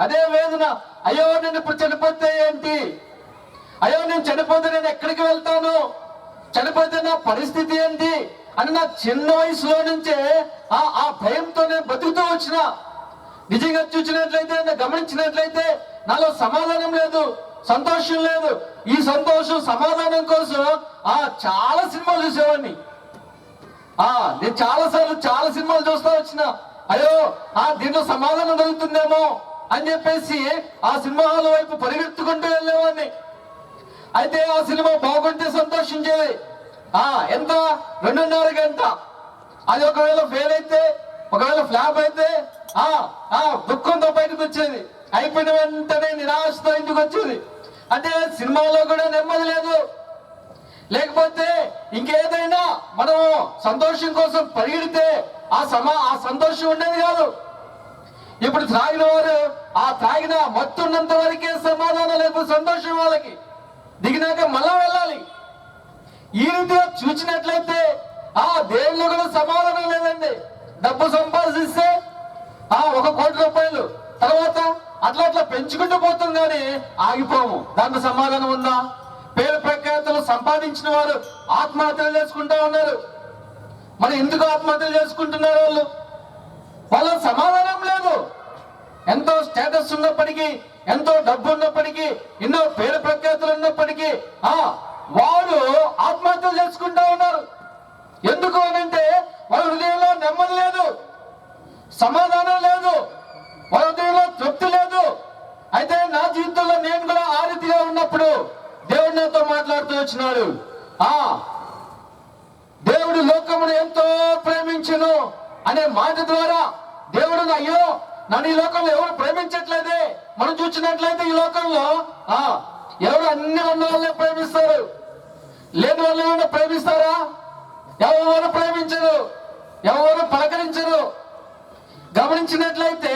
అదే వేదన. అయ్యో నేను ఇప్పుడు చనిపోతే ఏంటి, అయ్యో నేను చనిపోతే నేను ఎక్కడికి వెళ్తాను, చనిపోతే నా పరిస్థితి ఏంటి అని నా చిన్న వయసులో నుంచే ఆ భయంతో నేను బతుకుతూ వచ్చిన. నిజంగా చూసినట్లయితే, గమనించినట్లయితే నాలో సమాధానం లేదు, సంతోషం లేదు. ఈ సంతోషం, సమాధానం కోసం చాలా సినిమాలు చూసేవాడిని. నేను చాలా సినిమాలు చూస్తూ వచ్చిన. అయ్యో దీంట్లో సమాధానం దొరుకుతుందేమో అని చెప్పేసి ఆ సినిమా హాల్ వైపు పరిగెత్తుకుంటూ వెళ్ళేవాడిని. అయితే ఆ సినిమా బాగుంటే సంతోషించేది. ఎంత 2.5 గంట. అది ఒకవేళ ఫెయిల్ అయితే, ఒకవేళ ఫ్లాప్ అయితే దుఃఖంతో బయటకు వచ్చేది. అయిపోయిన వెంటనే నిరాశతో ఇంటికి వచ్చేది. అంటే సినిమాలో కూడా నెమ్మది లేదు, లేకపోతే ఇంకేదైనా మనము సంతోషం కోసం పరిగెడితే ఆ సంతోషం ఉండేది కాదు. ఇప్పుడు త్రాగిన వారు ఆ త్రాగిన మత్తున్నంత వరకే సమాధానం లేకపోతే సంతోషం వాళ్ళకి, దిగినాక మళ్ళా వెళ్ళాలి. ఈ రీతిగా చూసినట్లయితే ఆ దేవుళ్ళు కూడా సమాధానం లేదండి. డబ్బు సంపాదిస్తే 1 కోటి రూపాయలు, తర్వాత అట్లా అట్లా పెంచుకుంటూ పోతాం కానీ ఆగిపోము. దాంట్లో సమాధానం ఉందా? పేరు ప్రఖ్యాతులు సంపాదించిన వారు ఆత్మహత్యలు చేసుకుంటా ఉన్నారు. మరి ఎందుకు ఆత్మహత్యలు చేసుకుంటున్నారు? వాళ్ళ సమాధానం లేదు. ఎంతో స్టేటస్ ఉన్నప్పటికీ, ఎంతో డబ్బు ఉన్నప్పటికీ, ఎన్నో పేరు ప్రఖ్యాతులు ఉన్నప్పటికీ వారు ఆత్మహత్యలు చేసుకుంటా ఉన్నారు. ఎందుకు అనంటే వాళ్ళ హృదయంలో నెమ్మది లేదు, సమాధానం లేదు, వాళ్ళ హృదయంలో తృప్తి లేదు. అయితే నా జీవితంలో నేను కూడా ఆ రీతిగా ఉన్నప్పుడు దేవుడు నాతో మాట్లాడుతూ వచ్చినాడు. దేవుడు లోకమును ఎంతో ప్రేమించును అనే మాట ద్వారా దేవుడు అయ్యో నన్ను ఈ లోకంలో ఎవరు ప్రేమించట్లేదే. మనం చూసినట్లయితే ఈ లోకంలో ఎవరు అన్ని ఉన్న వాళ్ళని ప్రేమిస్తారు, లేని వాళ్ళని ప్రేమిస్తారా? ఎవరు ప్రేమించరు, ఎవరు పలకరించరు. గమనించినట్లయితే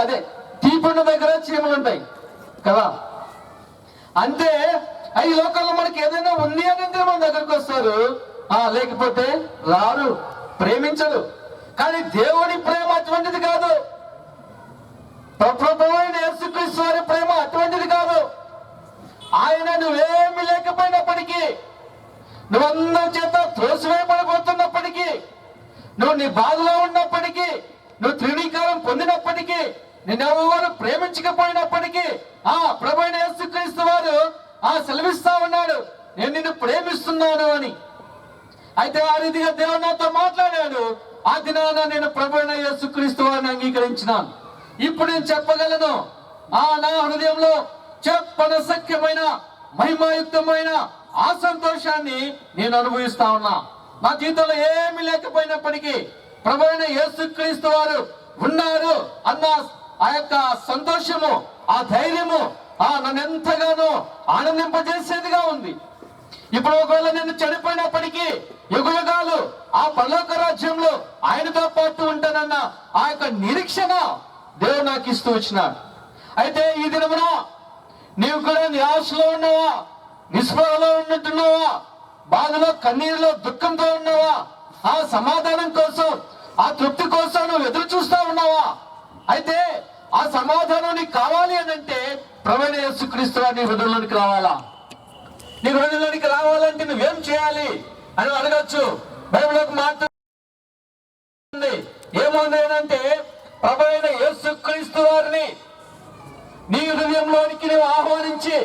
అదే తీపున్న దగ్గర చీమలు ఉంటాయి కదా. అంతే ఈ లోకంలో మనకి ఏదైనా ఉంది అని అంటే మన దగ్గరకు వస్తారు, లేకపోతే రారు, ప్రేమించరు. కానీ దేవుడి ప్రేమ అటువంటిది కాదు. ప్రభువైన యేసుక్రీస్తు వారి ప్రేమ అటువంటిది కాదు. ఆయన నువ్వేమి లేకపోయినప్పటికీ, నువ్వందరి చేత త్రోసివేయబడిపోతున్నప్పటికీ, నువ్వు నీ బాధలో ఉన్నప్పటికీ, నువ్వు తృణీకారం పొందినప్పటికీ, నిన్నెవరు ప్రేమించకపోయినప్పటికీ ప్రభువైన యేసుక్రీస్తు వారు సెలవిస్తా ఉన్నాడు, నేను నిన్ను ప్రేమిస్తున్నాను అని. అయితే ఆ రీతిగా దేవుడు నాతో మాట్లాడాడు. ఆ దినాన నేను ప్రభువైన యేసుక్రీస్తు వారిని అంగీకరించినాను. ఇప్పుడు నేను చెప్పగలను, నా హృదయంలో చెప్పనశక్యమైన మహిమాయుక్తమైన ఆ సంతోషాన్ని నేను అనుభవిస్తా ఉన్నా. నా జీవితంలో ఏమీ లేకపోయినప్పటికీ ప్రభువైన యేసుక్రీస్తు వారు ఉన్నారు అన్న ఆ యొక్క సంతోషము, ఆ ధైర్యము నన్ను ఎంతగానో ఆనందింపజేసేదిగా ఉంది. ఇప్పుడు ఒకవేళ నేను చనిపోయినప్పటికీ యుగయుగాలు ఆ పరలోక రాజ్యంలో ఆయనతో పాటు ఉంటానన్న ఆ యొక్క నిరీక్షణ దేవుడు నాకు ఇస్తూ వచ్చినాడు. అయితే ఈ దినమున నీవు కూడా నిరాశలో ఉన్నావా, నిస్పృహలో ఉన్నట్టున్నావా, బాధలో కన్నీరులో దుఃఖంతో ఉన్నావా, ఆ సమాధానం కోసం, ఆ తృప్తి కోసం నువ్వు ఎదురు చూస్తా ఉన్నావా? అయితే ఆ సమాధానం నీకు కావాలి అని అంటే ప్రభువైన యేసుక్రీస్తు నీ హృదయంలోనికి రావాలా? నీ హృదయంలోనికి రావాలంటే నువ్వేం చేయాలి అని అడగచ్చు. బైబిల్లోకి మాట్లాడుతుంది ఏముంది అంటే ప్రభువైన యేసుక్రీస్తు వారిని నీ హృదయంలోనికి నువ్వు ఆహ్వానించి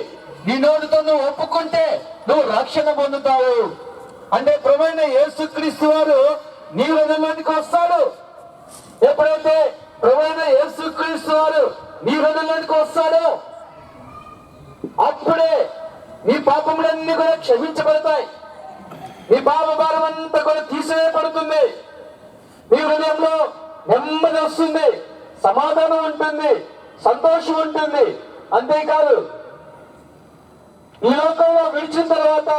నీ నోటితో నువ్వు ఒప్పుకుంటే నువ్వు రక్షణ పొందుతావు. అంటే ప్రభువైన యేసుక్రీస్తు వారు నీ హృదయంలోనికి వస్తాడు. ఎప్పుడైతే ప్రభువైన యేసుక్రీస్తు వారు నీ హృదయంలోనికి వస్తాడో అప్పుడే నీ పాపములన్నీ కూడా క్షమించబడతాయి. నీ పాప భారం అంతా కూడా తీసివేయబడుతుంది. నీ హృదయంలో నెమ్మది వస్తుంది, సమాధానం ఉంటుంది, సంతోషం ఉంటుంది. అంతేకాదు ఈ లోకంలో విడిచిన తర్వాత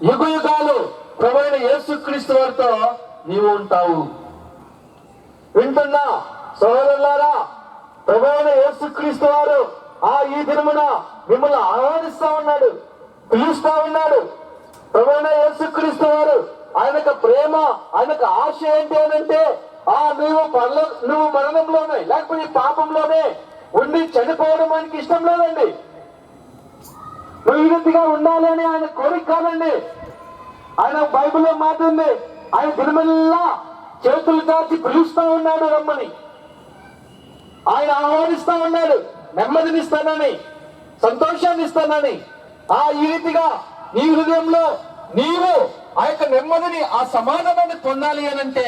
యుగయుగాలు ప్రభువైన యేసుక్రీస్తు వారితో నీవు ఉంటావు. వింటున్నా సోదరులారా, ప్రభువైన యేసుక్రీస్తు వారు ఈ దినమున మిమ్మల్ని ఆహ్వానిస్తా ఉన్నాడు, పిలుస్తా ఉన్నాడు. ప్రభువైన యేసుక్రీస్తు వారు ఆయన యొక్క ప్రేమ, ఆయన యొక్క ఆశ ఏంటి అనంటే నువ్వు మరణంలోనే లేకపోతే పాపంలోనే ఉండి చనిపోవడం ఆయనకి ఇష్టం లేదండి. నువ్వు ఈ రీతిగా ఉండాలి అని ఆయన కోరిక కాదండి. ఆయన బైబిల్లో మాట ఉంది, ఆయన దినమల్లా చేతులు దాచి పిలుస్తా ఉన్నాడు రమ్మని. ఆయన ఆహ్వానిస్తా ఉన్నాడు, నెమ్మదిని ఇస్తానని, సంతోషాన్ని ఇస్తానని. ఈ రీతిగా నీ హృదయంలో నీవు ఆ యొక్క నెమ్మదిని, ఆ సమాధానాన్ని పొందాలి అనంటే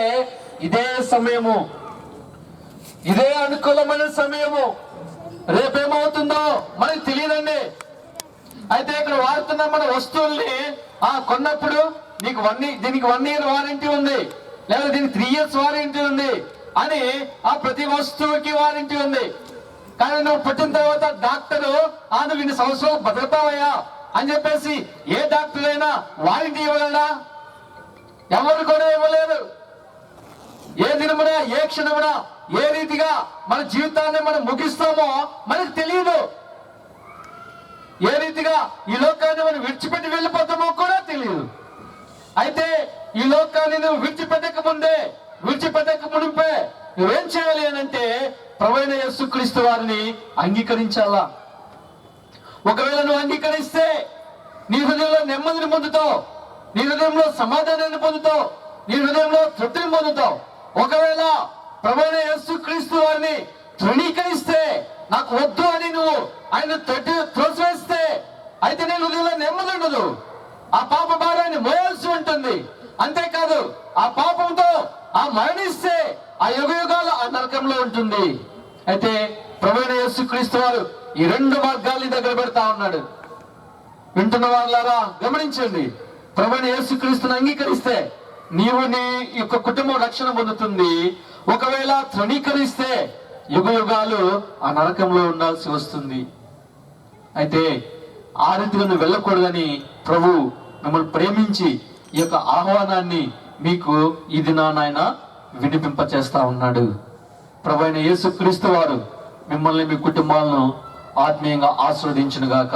ఇదే సమయము, ఇదే అనుకూలమైన సమయము. రేపేమవుతుందో మనకి తెలియదండి. అయితే ఇక్కడ వాడుతున్న మన వస్తువుల్ని కొన్నప్పుడు నీకు దీనికి 1 year వారంటీ ఉంది, లేదా దీనికి 3 years వారంటీ ఉంది అని ప్రతి వస్తువుకి వారంటీ ఉంది. కానీ నువ్వు పుట్టిన తర్వాత డాక్టరు నువ్వు 2 సంవత్సరాలు బతుకుతావయ్యా అని చెప్పేసి ఏ డాక్టర్ అయినా వారంటీ ఇవ్వగలడా? ఎవరు కూడా ఇవ్వలేరు. ఏ దినమున ఏ క్షణమున ఏ రీతిగా మన జీవితాన్ని మనం ముగిస్తామో మనకు తెలియదు. ఏ రీతిగా ఈ లోకాన్ని మనం విడిచిపెట్టి వెళ్ళిపోతామో కూడా తెలియదు. అయితే ఈ లోకాన్ని నువ్వు విడిచిపెట్టక మునిపే నువ్వేం చేయాలి అని అంటే ప్రభువైన యేసుక్రీస్తు వారిని అంగీకరించాలా. ఒకవేళ నువ్వు అంగీకరిస్తే నీ హృదయంలో నెమ్మదిని పొందుతావు, నీ హృదయంలో సమాధానాన్ని పొందుతావు, నీ హృదయంలో తృప్తిని పొందుతావు. ఒకవేళ ప్రభువైన యేసుక్రీస్తు వారిని తృణీకరిస్తే, నాకు వద్దు అని నువ్వు ఆయన త్రోసివేస్తే, అయితే నీ హృదయంలో నెమ్మది ఉండదు. ఆ పాప భారాన్ని మోయాల్సి ఉంటుంది. అంతేకాదు ఆ పాపంతో ఆ మరణిస్తే ఆ యుగాలు ఆ నరకంలో ఉంటుంది. అయితే ప్రభువైన యేసుక్రీస్తు వారు ఈ రెండు మార్గాల్ని దగ్గర పెడతా ఉన్నాడు. వింటున్న వాళ్ళారా గమనించండి. ప్రభువైన యేసుక్రీస్తుని అంగీకరిస్తే నీవు నీ యొక్క కుటుంబం రక్షణ పొందుతుంది. ఒకవేళ తృణీకరిస్తే యుగాలు ఆ నరకంలో ఉండాల్సి వస్తుంది. అయితే ఆ రీతిగా నువ్వు వెళ్ళకూడదని ప్రభు మిమ్మల్ని ప్రేమించి ఈ యొక్క ఆహ్వానాన్ని మీకు ఈ దినాన ఆయన వినిపింప చేస్తా ఉన్నాడు. ప్రభు అయిన యేసుక్రీస్తు వారు మిమ్మల్ని మీ కుటుంబాలను ఆత్మీయంగా ఆస్వాదించును గాక.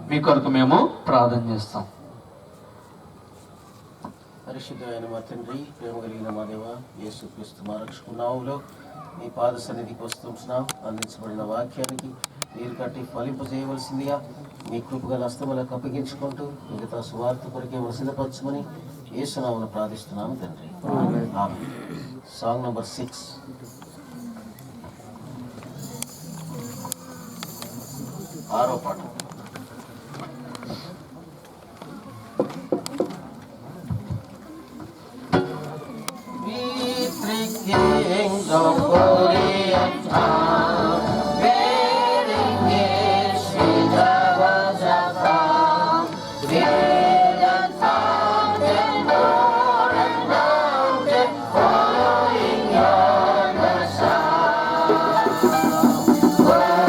మీ కొరకు మేము ప్రార్థన చేస్తాం. పరిశుద్ధమైన మా తండ్రి, ప్రేమ కలిగిన మా దేవ, యేసుక్రీస్తు మా రక్షకు నామములో మీ పాద సన్నిధికి వస్తున్నాం. అందించబడిన వాక్యానికి మీరు కట్టి ఫలింపజేయవలసిందిగా మీ కృపగల హస్తములకు అప్పగించుకుంటూ మిగతా సువార్త కొరకే సిద్ధపరచమని యేసు నామమున ప్రార్థిస్తున్నాము తండ్రి. ఆమేన్. Song number 6. ఆరో పాట. Kingdom glory and power, bearing His sweet hours above, fill and fountain, door and mountain, following your Messiah. Oh,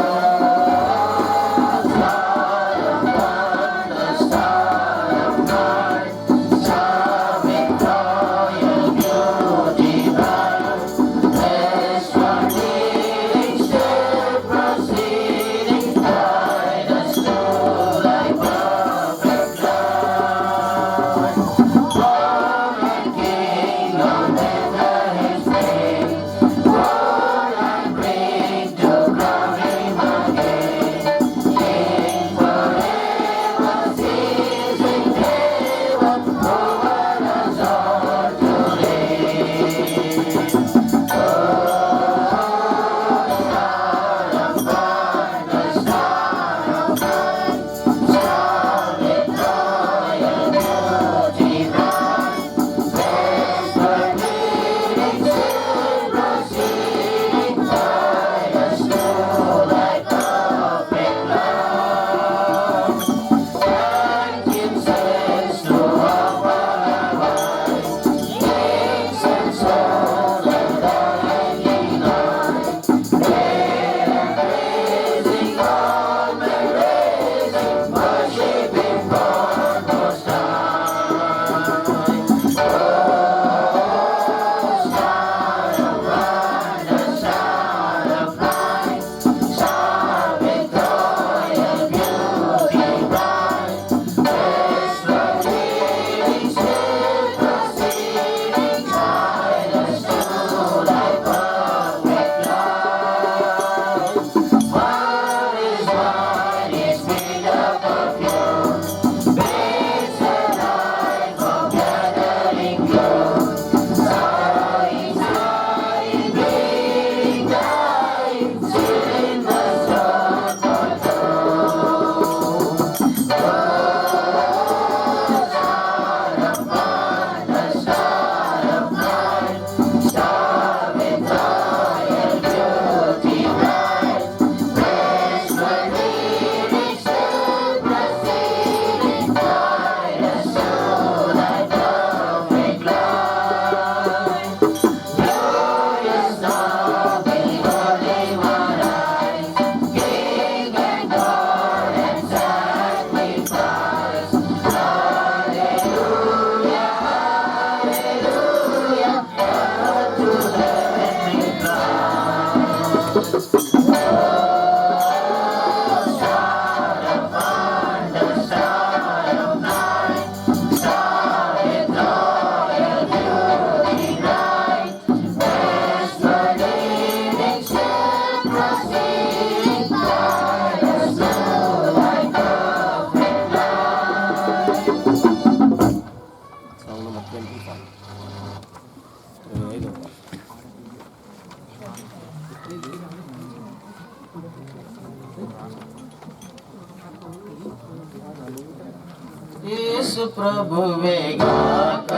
యేసు ప్రభువే గాక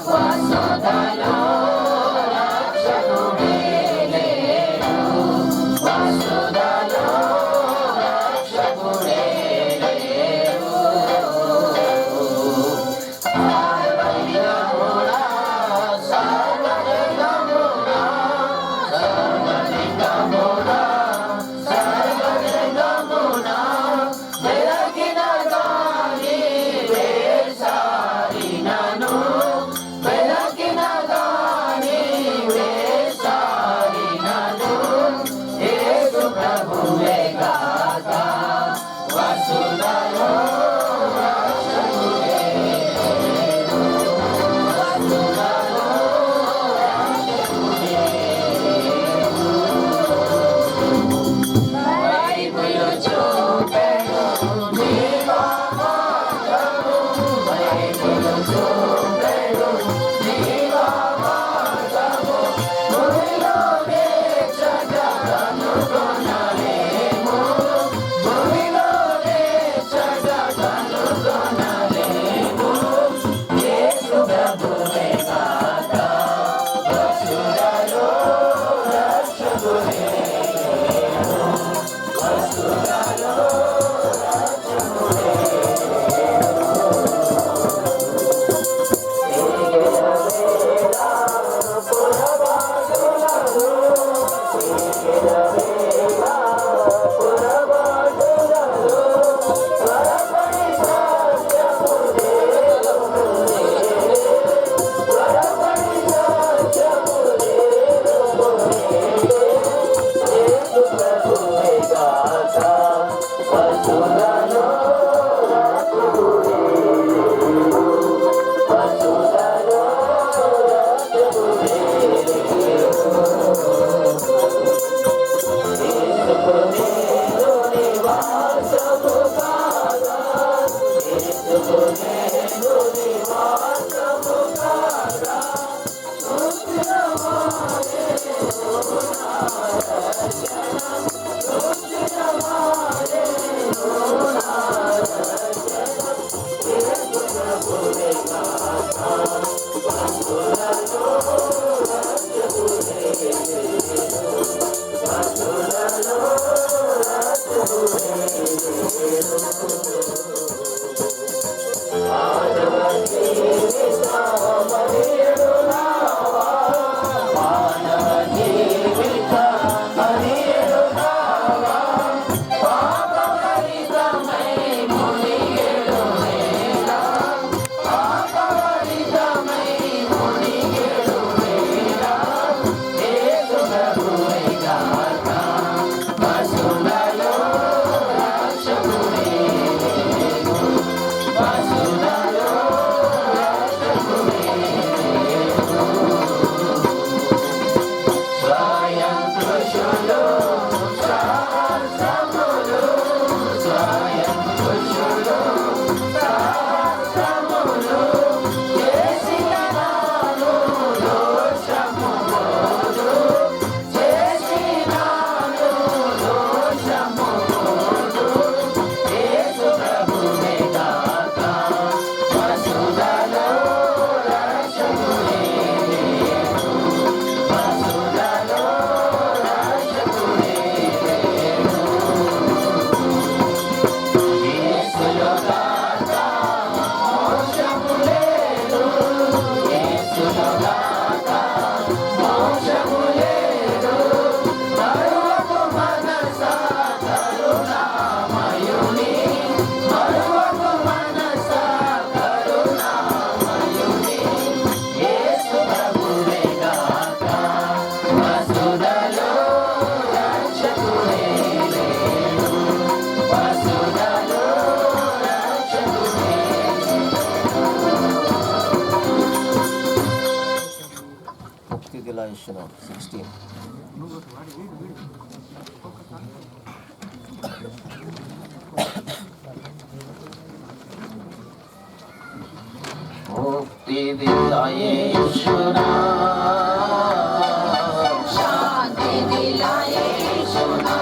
వసుధలో రక్షకుడే లేడు వసుధలో రక్షకుడే లేడు సర్వలింగముడా సర్వలింగముడా సర్వలింగముడా సర్వలింగముడా వెలగిన గాని వేసారినను వెలగిన గాని వేసారినను యేసు ప్రభువే గాక వసుధలో రక్షకుడే వసుధలో రక్షకుడే బైబిలు చూపెను జీవా మార్గము బైబిలు చూపెను జీవా మార్గము భూమిలోనే చెడ్డ కనుగొనలేము భూమిలోనే చెడ్డ కనుగొనలేము యేసు ప్రభువే గాక వసుధలో రక్షకుడే వసుధలో Galatians 16. मुक्ति दिलाए ईश्वरा, शांति दिलाए ईश्वरा,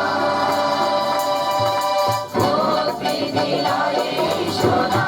मुक्ति दिलाए ईश्वरा,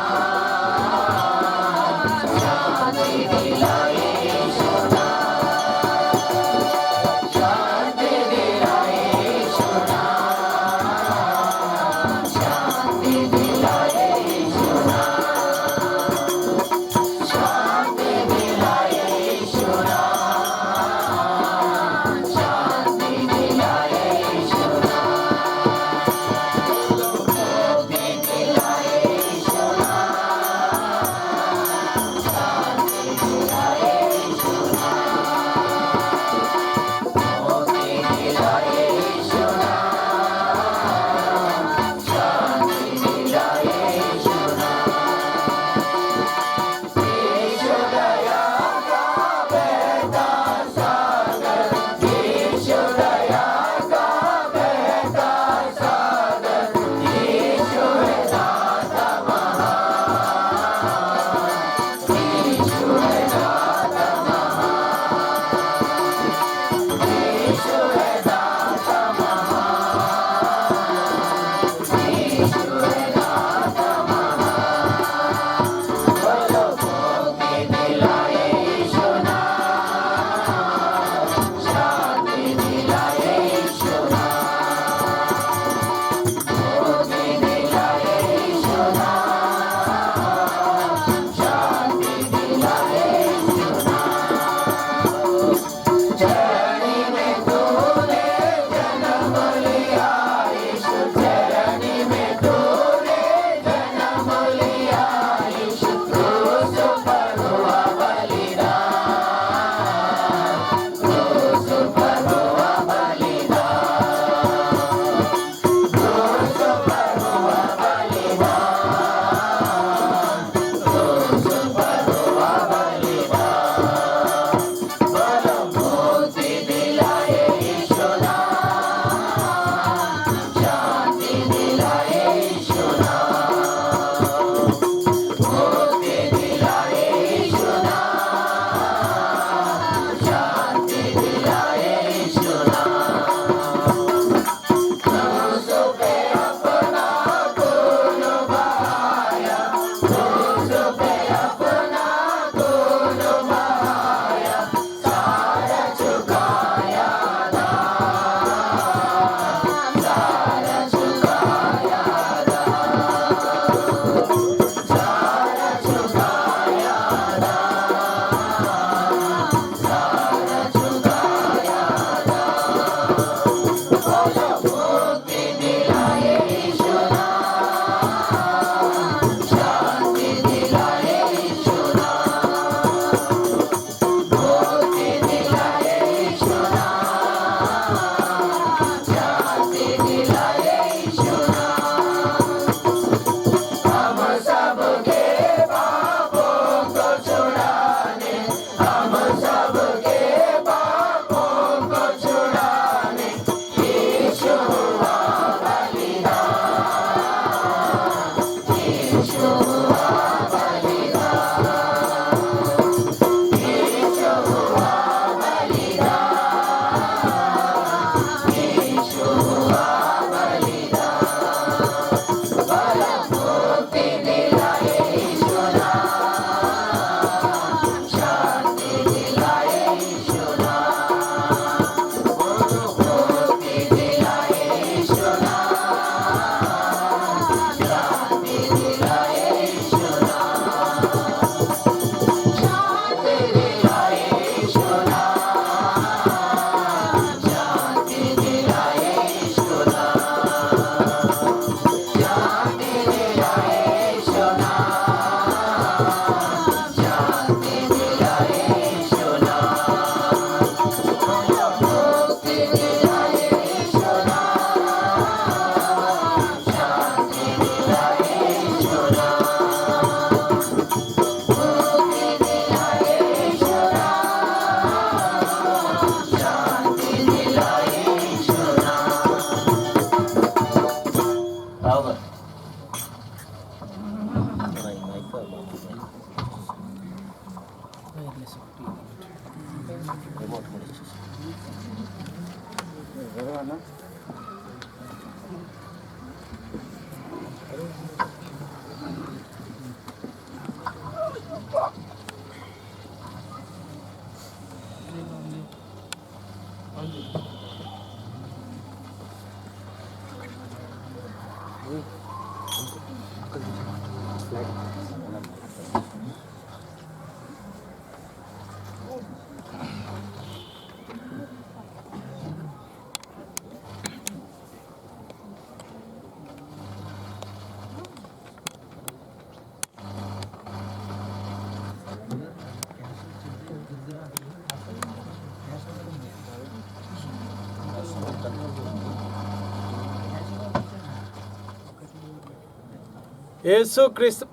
యేసుక్రీస్తు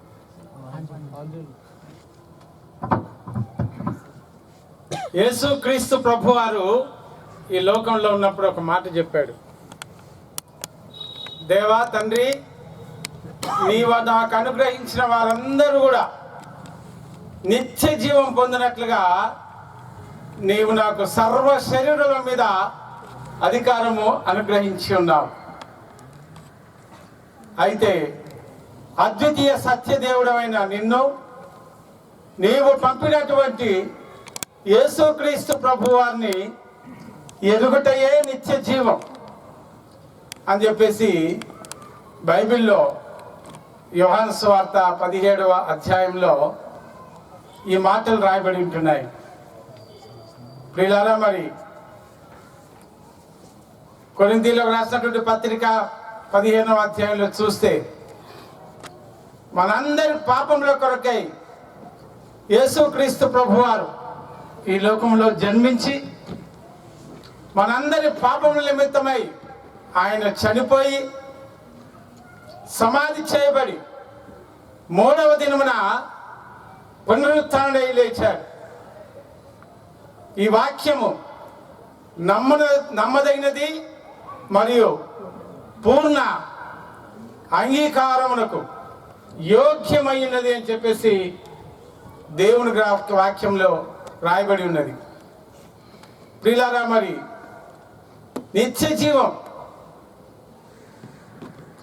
యేసుక్రీస్తు ప్రభువారు ఈ లోకంలో ఉన్నప్పుడు ఒక మాట చెప్పాడు. దేవా తండ్రి, నీవు నాకు అనుగ్రహించిన వారందరూ కూడా నిత్య జీవం పొందినట్లుగా నీవు నాకు సర్వ శరీరుల మీద అధికారము అనుగ్రహించి ఉన్నావు. అయితే అద్వితీయ సత్యదేవుడమైన నిన్ను, నీవు పంపినటువంటి యేసుక్రీస్తు ప్రభువారిని ఎదుగుటయే నిత్య జీవం అని చెప్పేసి బైబిల్లో యోహాను సువార్త 17వ అధ్యాయంలో ఈ మాటలు రాయబడి ఉంటున్నాయి. ప్రియులారా, మరి కొరింథీయులకు రాసినటువంటి పత్రిక 15వ అధ్యాయంలో చూస్తే మనందరి పాపముల కొరకై యేసుక్రీస్తు ప్రభువారు ఈ లోకంలో జన్మించి మనందరి పాపముల నిమిత్తమై ఆయన చనిపోయి సమాధి చేయబడి 3వ దినమున పునరుత్థానుడై లేచాడు. ఈ వాక్యము నమ్మదగినది మరియు పూర్ణ అంగీకారమునకు యోగ్యమైనది అని చెప్పేసి దేవుని వాక్యంలో రాయబడి ఉన్నది. ప్రియులారా, మరి నిత్య జీవం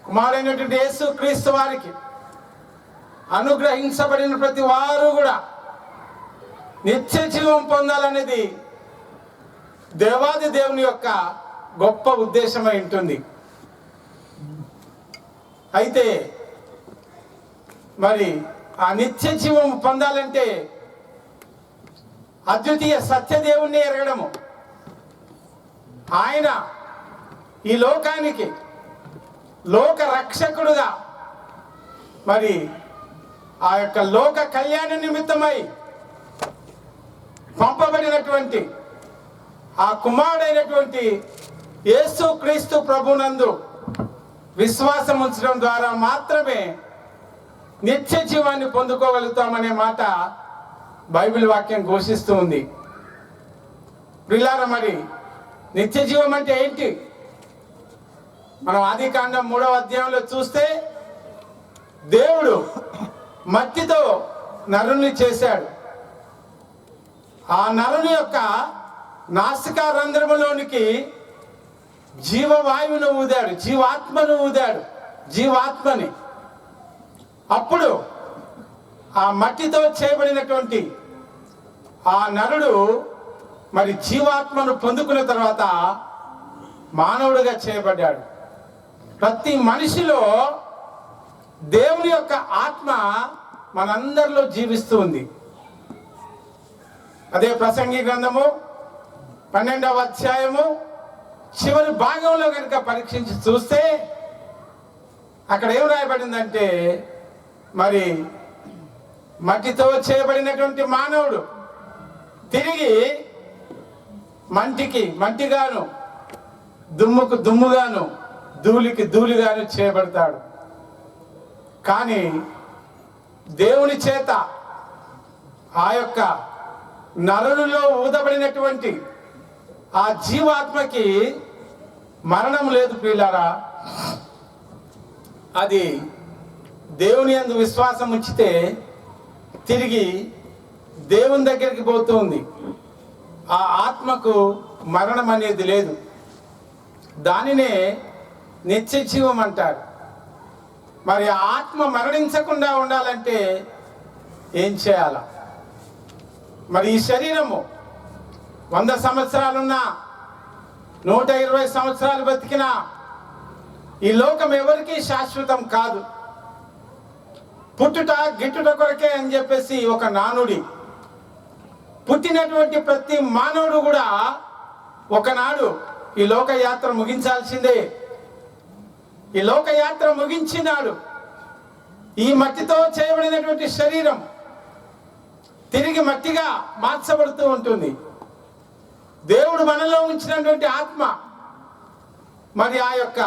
కుమారైనటువంటి యేసుక్రీస్తు వారికి అనుగ్రహించబడిన ప్రతి వారు కూడా నిత్య జీవం పొందాలనేది దేవాది దేవుని యొక్క గొప్ప ఉద్దేశమై ఉంటుంది. అయితే మరి ఆ నిత్య జీవం పొందాలంటే అద్వితీయ సత్యదేవుణ్ణి ఎరగడము, ఆయన ఈ లోకానికి లోక రక్షకుడుగా మరి ఆ యొక్క లోక కళ్యాణ నిమిత్తమై పంపబడినటువంటి ఆ కుమారుడైనటువంటి యేసుక్రీస్తు ప్రభునందు విశ్వాసం ఉంచడం ద్వారా మాత్రమే నిత్య జీవాన్ని పొందుకోగలుగుతామనే మాట బైబిల్ వాక్యం ఘోషిస్తూ ఉంది. ప్రియులారా, మరి నిత్య జీవం అంటే ఏంటి? మనం ఆదికాండం 3వ అధ్యాయంలో చూస్తే దేవుడు మట్టితో నరుని చేశాడు. ఆ నరుని యొక్క నాసికా రంధ్రములోనికి జీవవాయువును ఊదాడు, జీవాత్మను ఊదాడు, జీవాత్మని. అప్పుడు ఆ మట్టితో చేయబడినటువంటి ఆ నరుడు మరి జీవాత్మను పొందుకున్న తర్వాత మానవుడిగా చేయబడ్డాడు. ప్రతి మనిషిలో దేవుని యొక్క ఆత్మ మనందరిలో జీవిస్తూ ఉంది. అదే ప్రసంగి గ్రంథము 12వ అధ్యాయము చివరి భాగంలో కనుక పరీక్షించి చూస్తే అక్కడ ఏం రాయబడిందంటే, మరి మట్టితో చేయబడినటువంటి మానవుడు తిరిగి మట్టిగాను, దుమ్ముకు దుమ్ముగాను, ధూళికి ధూళిగాను చేయబడతాడు. కానీ దేవుని చేత ఆ యొక్క నరునిలో ఊదబడినటువంటి ఆ జీవాత్మకి మరణం లేదు ప్రియులారా. అది దేవుని యందు విశ్వాసం ఉంచితే తిరిగి దేవుని దగ్గరికి పోతుంది. ఆ ఆత్మకు మరణం అనేది లేదు. దానినే నిత్య జీవం అంటారు. మరి ఆ ఆత్మ మరణించకుండా ఉండాలంటే ఏం చేయాల? మరి ఈ శరీరము 100 సంవత్సరాలున్నా, 120 సంవత్సరాలు బతికినా ఈ లోకం ఎవరికీ శాశ్వతం కాదు. పుట్టుట గిట్టుట కొరకే అని చెప్పేసి ఒక నానుడి. పుట్టినటువంటి ప్రతి మానవుడు కూడా ఒకనాడు ఈ లోకయాత్ర ముగించాల్సిందే. ఈ లోకయాత్ర ముగించినాడు ఈ మట్టితో చేయబడినటువంటి శరీరం తిరిగి మట్టిగా మార్చబడుతూ ఉంటుంది. దేవుడు మనలో ఉంచినటువంటి ఆత్మ మరి ఆ యొక్క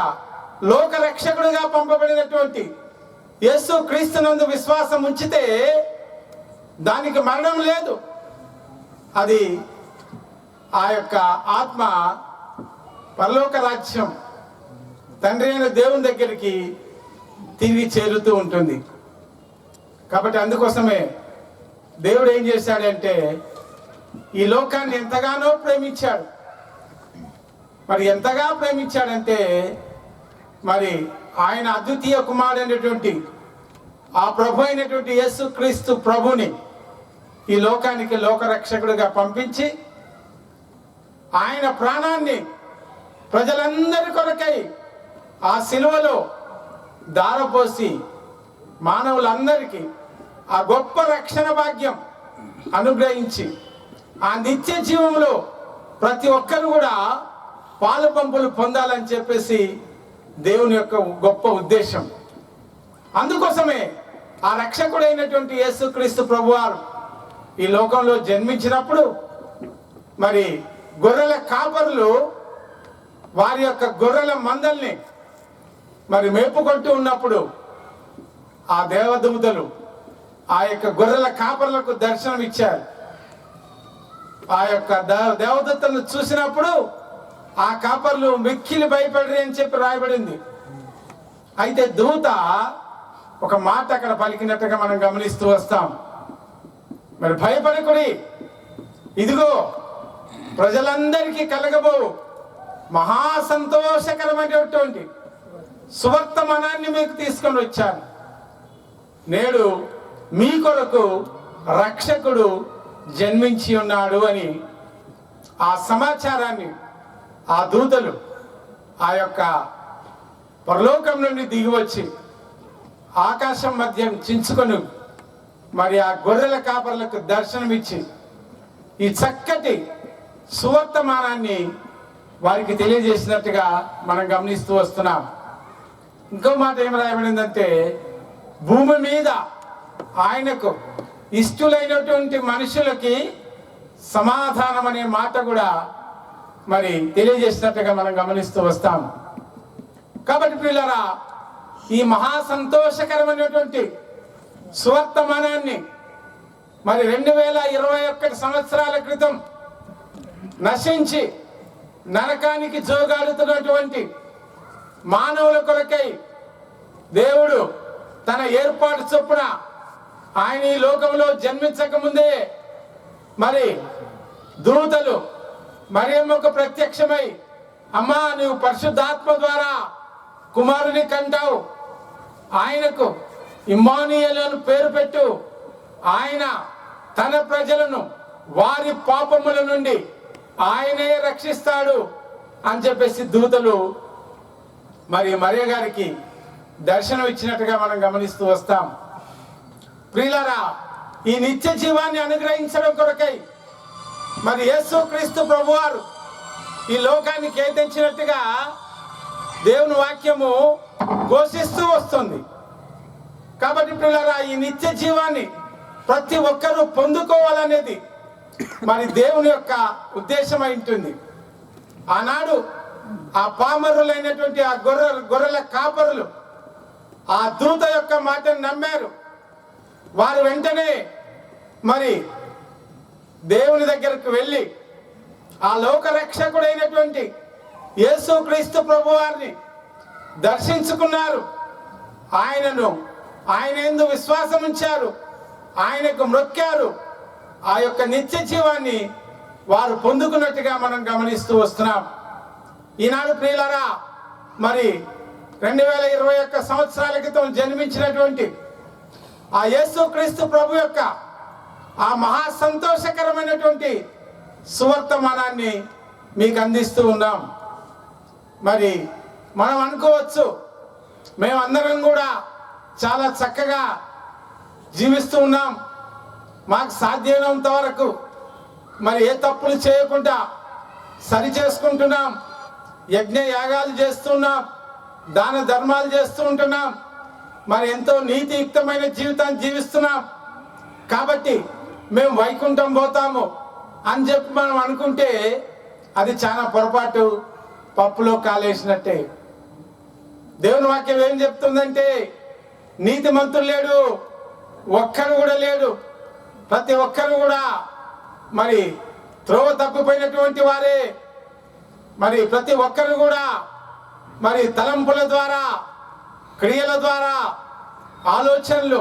లోక రక్షకుడిగా పంపబడినటువంటి యేసు క్రీస్తునందు విశ్వాసం ఉంచితే దానికి మరణం లేదు. అది ఆ యొక్క ఆత్మ పరలోక రాజ్యం తండ్రి అయిన దేవుని దగ్గరికి తిరిగి చేరుతూ ఉంటుంది. కాబట్టి అందుకోసమే దేవుడు ఏం చేశాడంటే ఈ లోకాన్ని ఎంతగానో ప్రేమించాడు. మరి ఎంతగా ప్రేమించాడంటే మరి ఆయన అద్వితీయ కుమారుడైనటువంటి ఆ ప్రభు అయినటువంటి యేసు క్రీస్తు ప్రభుని ఈ లోకానికి లోకరక్షకుడిగా పంపించి ఆయన ప్రాణాన్ని ప్రజలందరి కొరకై ఆ శిలువలో దారపోసి మానవులందరికీ ఆ గొప్ప రక్షణ భాగ్యం అనుగ్రహించి ఆ నిత్య జీవంలో ప్రతి ఒక్కరు కూడా పాలు పంపులు పొందాలని చెప్పేసి దేవుని యొక్క గొప్ప ఉద్దేశం. అందుకోసమే ఆ రక్షకుడైనటువంటి యేసుక్రీస్తు ప్రభువారు ఈ లోకంలో జన్మించినప్పుడు మరి గొర్రెల కాపరులు వారి యొక్క గొర్రెల మందల్ని మరి మేపుకుంటూ ఉన్నప్పుడు ఆ దేవదూతలు ఆ యొక్క గొర్రెల కాపరులకు దర్శనం ఇచ్చారు. ఆ యొక్క దేవదూతలను చూసినప్పుడు ఆ కాపర్లు మిక్కిలి భయపడరు అని చెప్పి రాయబడింది. అయితే దూత ఒక మాట అక్కడ పలికినట్టుగా మనం గమనిస్తూ వస్తాం. మరి భయపడకుడి, ఇదిగో ప్రజలందరికీ కలగబో మహా సంతోషకరమైనటువంటి సువర్తమానాన్ని మీకు తీసుకొని వచ్చాను. నేడు మీ కొరకు రక్షకుడు జన్మించి ఉన్నాడు అని ఆ సమాచారాన్ని ఆ దూతలు ఆ యొక్క పరలోకం నుండి దిగివచ్చి ఆకాశం మధ్య చించుకొని మరి ఆ గొర్రెల కాపర్లకు దర్శనమిచ్చి ఈ చక్కటి సువర్తమానాన్ని వారికి తెలియజేసినట్టుగా మనం గమనిస్తూ వస్తున్నాం. ఇంకో మాట ఏం రాయబడిందంటే భూమి మీద ఆయనకు ఇష్టలైనటువంటి మనుషులకి సమాధానం అనే మాట కూడా మరి తెలియజేసినట్టుగా మనం గమనిస్తూ వస్తాం. కాబట్టి పిల్లరా, ఈ మహా సంతోషకరమైనటువంటి సువర్తమానాన్ని మరి 2021 సంవత్సరాల క్రితం నశించి నరకానికి జోగాడుతున్నటువంటి మానవుల కొరకై దేవుడు తన ఏర్పాటు చొప్పున ఆయన ఈ లోకంలో జన్మించక ముందే మరి దూతలు మరియమ్మకు ప్రత్యక్షమై అమ్మా నువ్వు పరిశుద్ధాత్మ ద్వారా కుమారుని కంటావు, ఆయనకు ఇమ్మానుయేలు అని పేరు పెట్టు, ఆయన తన ప్రజలను వారి పాపముల నుండి ఆయనే రక్షిస్తాడు అని చెప్పేసి దూతలు మరి మరియ గారికి దర్శనం ఇచ్చినట్టుగా మనం గమనిస్తూ వస్తాం. ప్రియులారా, ఈ నిత్య జీవాన్ని అనుగ్రహించడం కొరకై మరి యేసుక్రీస్తు ప్రభువారు ఈ లోకానికి తెచ్చినట్టుగా దేవుని వాక్యము ఘోషిస్తూ వస్తుంది. కాబట్టి ప్రియులారా, ఈ నిత్య జీవాన్ని ప్రతి ఒక్కరూ పొందుకోవాలనేది మరి దేవుని యొక్క ఉద్దేశమై ఉంటుంది. ఆనాడు ఆ పామరులైనటువంటి ఆ గొర్రెల కాపరులు ఆ దూత యొక్క మాటను నమ్మారు. వారు వెంటనే మరి దేవుని దగ్గరకు వెళ్ళి ఆ లోకరక్షకుడైనటువంటి యేసుక్రీస్తు ప్రభువారిని దర్శించుకున్నారు. ఆయన యందు విశ్వాసం ఉంచారు, ఆయనకు మ్రొక్కారు. ఆ యొక్క నిత్య జీవాన్ని వారు పొందుకున్నట్టుగా మనం గమనిస్తూ వస్తున్నాం. ఈనాడు ప్రియులారా, మరి 2021 సంవత్సరాల క్రితం జన్మించినటువంటి ఆ యేసుక్రీస్తు ప్రభు యొక్క ఆ మహా సంతోషకరమైనటువంటి సువర్తమానాన్ని మీకు అందిస్తూ ఉన్నాం. మరి మనం అనుకోవచ్చు మేమందరం కూడా చాలా చక్కగా జీవిస్తూ ఉన్నాం. మాకు సాధ్యమైనంత వరకు మరి ఏ తప్పులు చేయకుండా సరి చేసుకుంటున్నాం. యజ్ఞ యాగాలు చేస్తున్నాం, దాన ధర్మాలు చేస్తూ ఉంటున్నాం. మరి ఎంతో నీతియుక్తమైన జీవితాన్ని జీవిస్తున్నాం. కాబట్టి మేము వైకుంఠం పోతాము అని చెప్పి మనం అనుకుంటే అది చాలా పొరపాటు, పప్పులో కాలేసినట్టే. దేవుని వాక్యం ఏం చెప్తుందంటే నీతిమంతుడు లేడు, ఒక్కరు కూడా లేడు. ప్రతి ఒక్కరు కూడా మరి త్రోవ తప్పిపోయినటువంటి వారే. మరి ప్రతి ఒక్కరు కూడా మరి తలంపుల ద్వారా, క్రియల ద్వారా, ఆలోచనలు,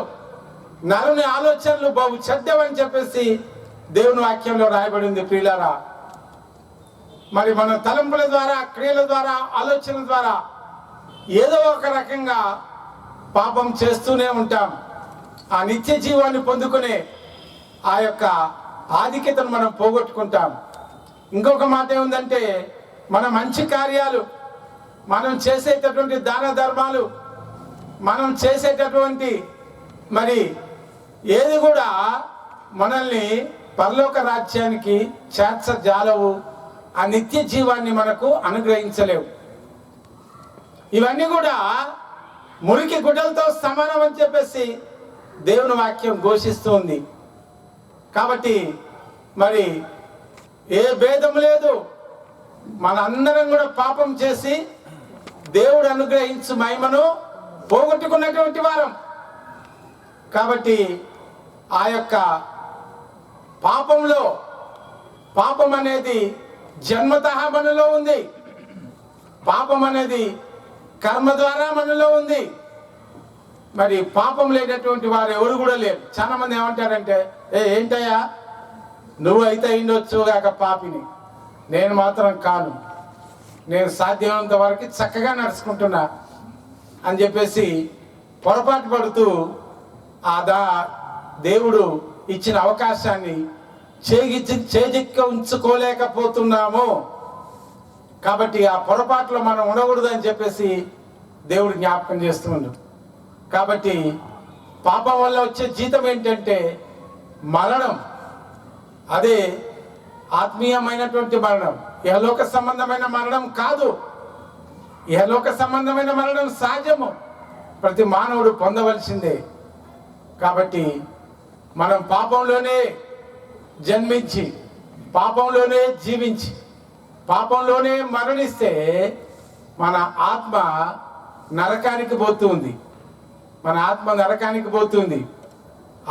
నరుని ఆలోచనలు బహు చెడ్డవని చెప్పేసి దేవుని వాక్యంలో రాయబడింది. ప్రియులారా, మరి మన తలంపుల ద్వారా, క్రియల ద్వారా, ఆలోచనల ద్వారా ఏదో ఒక రకంగా పాపం చేస్తూనే ఉంటాం. ఆ నిత్య జీవాన్ని పొందుకునే ఆ యొక్క ఆధిక్యతను మనం పోగొట్టుకుంటాం. ఇంకొక మాట ఏముందంటే మన మంచి కార్యాలు, మనం చేసేటటువంటి దాన ధర్మాలు, మనం చేసేటటువంటి మరి ఏది కూడా మనల్ని పరలోక రాజ్యానికి చేర్చజాలవు, ఆ నిత్య జీవాన్ని మనకు అనుగ్రహించలేవు. ఇవన్నీ కూడా మురికి గుడ్డలతో సమానం అని చెప్పేసి దేవుని వాక్యం ఘోషిస్తుంది. కాబట్టి మరి ఏ భేదం లేదు, మనందరం కూడా పాపం చేసి దేవుడు అనుగ్రహించు మహిమను పోగొట్టుకున్నటువంటి వారం. కాబట్టి ఆ యొక్క పాపంలో, పాపం అనేది జన్మతః మనలో ఉంది, పాపం అనేది కర్మ ద్వారా మనలో ఉంది. మరి పాపం లేనటువంటి వారు ఎవరు కూడా లేరు. చాలా మంది ఏమంటారంటే ఏంటయ్యా నువ్వు అయితే అయిండొచ్చు కాక పాపిని, నేను మాత్రం కాను, నేను సాధ్యమైనంత వరకు చక్కగా నడుచుకుంటున్నా అని చెప్పేసి పొరపాటు పడుతూ ఆ దేవుడు ఇచ్చిన అవకాశాన్ని చేజిక్క ఉంచుకోలేకపోతున్నాము. కాబట్టి ఆ పొరపాట్లో మనం ఉండకూడదు అని చెప్పేసి దేవుడు జ్ఞాపకం చేస్తున్నాడు. కాబట్టి పాపం వల్ల వచ్చే జీతం ఏంటంటే మరణం. అదే ఆత్మీయమైనటువంటి మరణం, ఇహలోక సంబంధమైన మరణం కాదు. ఇహలోక సంబంధమైన మరణం సహజము, ప్రతి మానవుడు పొందవలసిందే. కాబట్టి మనం పాపంలోనే జన్మించి, పాపంలోనే జీవించి, పాపంలోనే మరణిస్తే మన ఆత్మ నరకానికి పోతుంది. మన ఆత్మ నరకానికి పోతుంది.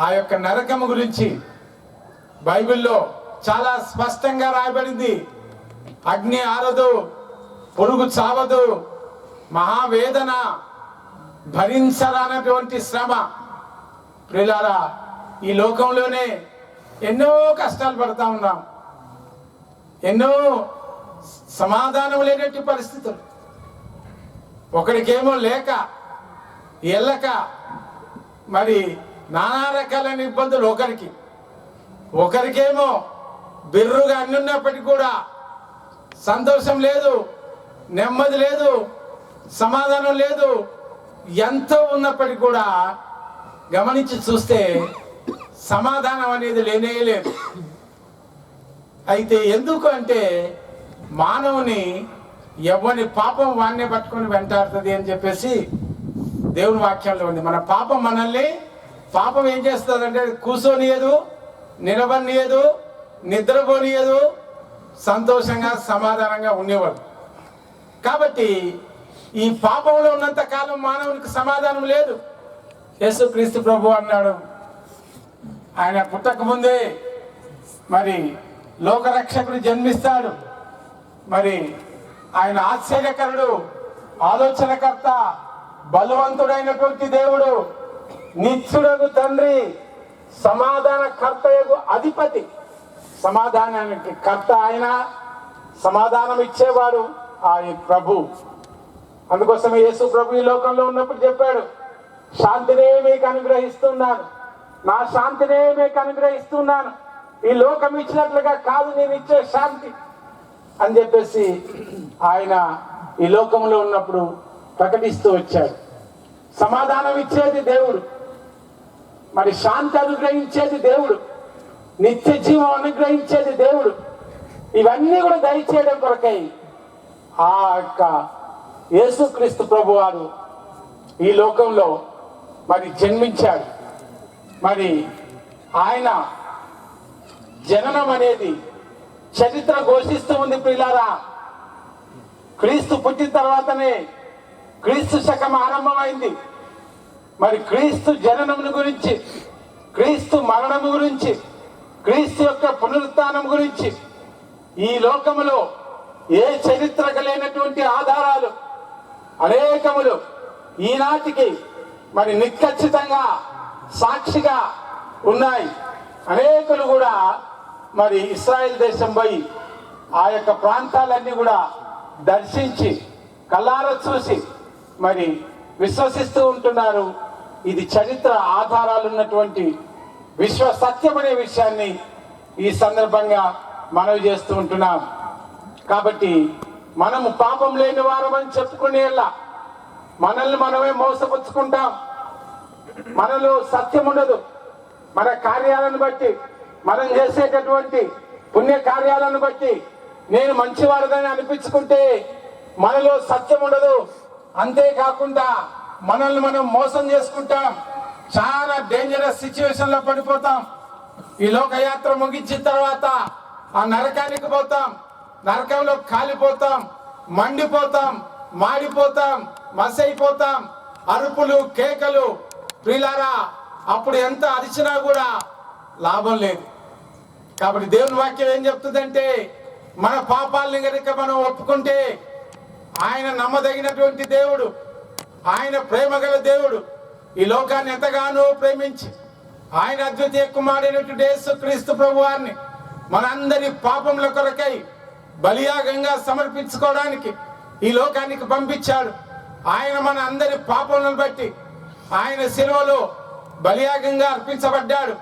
ఆ యొక్క నరకము గురించి బైబిల్లో చాలా స్పష్టంగా రాయబడింది. అగ్ని ఆరదు, పురుగు చావదు, మహావేదన, భరించరానటువంటి శ్రమ. ప్రియులారా, ఈ లోకంలోనే ఎన్నో కష్టాలు పడతా ఉన్నాం, ఎన్నో సమాధానం లేనట్టి పరిస్థితులు. ఒకరికేమో లేక ఎల్లక మరి నానా రకాలైన ఇబ్బందులు ఒకరికేమో బిర్రుగా అన్నున్నప్పటికీ కూడా సంతోషం లేదు, నెమ్మది లేదు, సమాధానం లేదు. ఎంతో ఉన్నప్పటికీ కూడా గమనించి చూస్తే సమాధానం అనేది లేనే లేదు. అయితే ఎందుకు అంటే మానవుని ఎవరి పాపం వాన్నే పట్టుకొని వెంటాడుతుంది అని చెప్పేసి దేవుని వాక్యంలో ఉంది. మన పాపం మనల్ని, పాపం ఏం చేస్తుందంటే కూర్చోనియదు, నిలబడియదు, నిద్రపోనియదు, సంతోషంగా సమాధానంగా ఉండేవాడు. కాబట్టి ఈ పాపంలో ఉన్నంత కాలం మానవునికి సమాధానం లేదు. యేసుక్రీస్తు ప్రభు అన్నాడు, ఆయన పుట్టక ముందే మరి లోకరక్షకుడు జన్మిస్తాడు. మరి ఆయన ఆశ్చర్యకరుడు, ఆలోచనకర్త, బలవంతుడైనటువంటి దేవుడు, నిత్యుడగు తండ్రి, సమాధానకర్తయగు అధిపతి. సమాధానానికి కర్త ఆయన, సమాధానం ఇచ్చేవాడు ఆయన ప్రభు. అందుకోసమే యేసు ప్రభు ఈ లోకంలో ఉన్నప్పుడు చెప్పాడు, శాంతినే మీకు అనుగ్రహిస్తున్నాను, నా శాంతినే మీకు అనుగ్రహిస్తున్నాను, ఈ లోకం ఇచ్చినట్లుగా కాదు నేను ఇచ్చే శాంతి అని చెప్పేసి ఆయన ఈ లోకంలో ఉన్నప్పుడు ప్రకటిస్తూ వచ్చాడు. సమాధానం ఇచ్చేది దేవుడు. మరి శాంతి అనుగ్రహించేది దేవుడు, నిత్య జీవం అనుగ్రహించేది దేవుడు. ఇవన్నీ కూడా దయచేయడం కొరకై ఆ యొక్క యేసుక్రీస్తు ప్రభువారు ఈ లోకంలో మరి జన్మించాడు. మరి ఆయన జననం అనేది చరిత్ర ఘోషిస్తూ ఉంది ప్రియులారా. క్రీస్తు పుట్టిన తర్వాతనే క్రీస్తు శకం ఆరంభమైంది. మరి క్రీస్తు జననమును గురించి, క్రీస్తు మరణము గురించి, క్రీస్తు యొక్క పునరుత్థానం గురించి ఈ లోకములో ఏ చరిత్రకు లేనటువంటి ఆధారాలు అనేకములు ఈనాటికి మరి నిఖచ్చితంగా సాక్షిగా ఉన్నాయి. అనేకులు కూడా మరి ఇశ్రాయేల్ దేశం పోయి ఆ యొక్క ప్రాంతాలన్నీ కూడా దర్శించి కళ్ళారా చూసి మరి విశ్వసిస్తూ ఉంటున్నారు. ఇది చరిత్ర ఆధారాలు ఉన్నటువంటి విశ్వ సత్యం అనే విషయాన్ని ఈ సందర్భంగా మనవి చేస్తూ ఉంటున్నాం. కాబట్టి మనము పాపం లేని వారమని చెప్పుకునేలా మనల్ని మనమే మోసపుచ్చుకుంటాం. మనలో సత్యం ఉండదు. మన కార్యాలను బట్టి, మనం చేసేటటువంటి పుణ్య కార్యాలను బట్టి నేను మంచివాడదని అనిపించుకుంటే మనలో సత్యం ఉండదు. అంతేకాకుండా మనల్ని మనం మోసం చేసుకుంటాం. చాలా డేంజరస్ సిచ్యువేషన్ లో పడిపోతాం. ఈ లోకయాత్ర ముగించిన తర్వాత ఆ నరకానికి పోతాం. నరకంలో కాలిపోతాం, మండిపోతాం, మాడిపోతాం, మసైపోతాం. అరుపులు, కేకలు. ప్రియులారా, అప్పుడు ఎంత అరిచినా కూడా లాభం లేదు. కాబట్టి దేవుని వాక్యం ఏం చెప్తుందంటే, మన పాపాలని కనుక మనం ఒప్పుకుంటే ఆయన నమ్మదగినటువంటి దేవుడు, ఆయన ప్రేమ గల దేవుడు. ఈ లోకాన్ని ఎంతగానో ప్రేమించి ఆయన అద్వితీయ కుమారుడైనటువంటి యేసుక్రీస్తు ప్రభువారిని మనందరి పాపముల కొరకై బలియాగంగా సమర్పించుకోవడానికి ఈ లోకానికి పంపించాడు. ఆయన మన అందరి పాపములను బట్టి ఆయన శిలువలో బలియాగంగా అర్పించబడ్డాడు.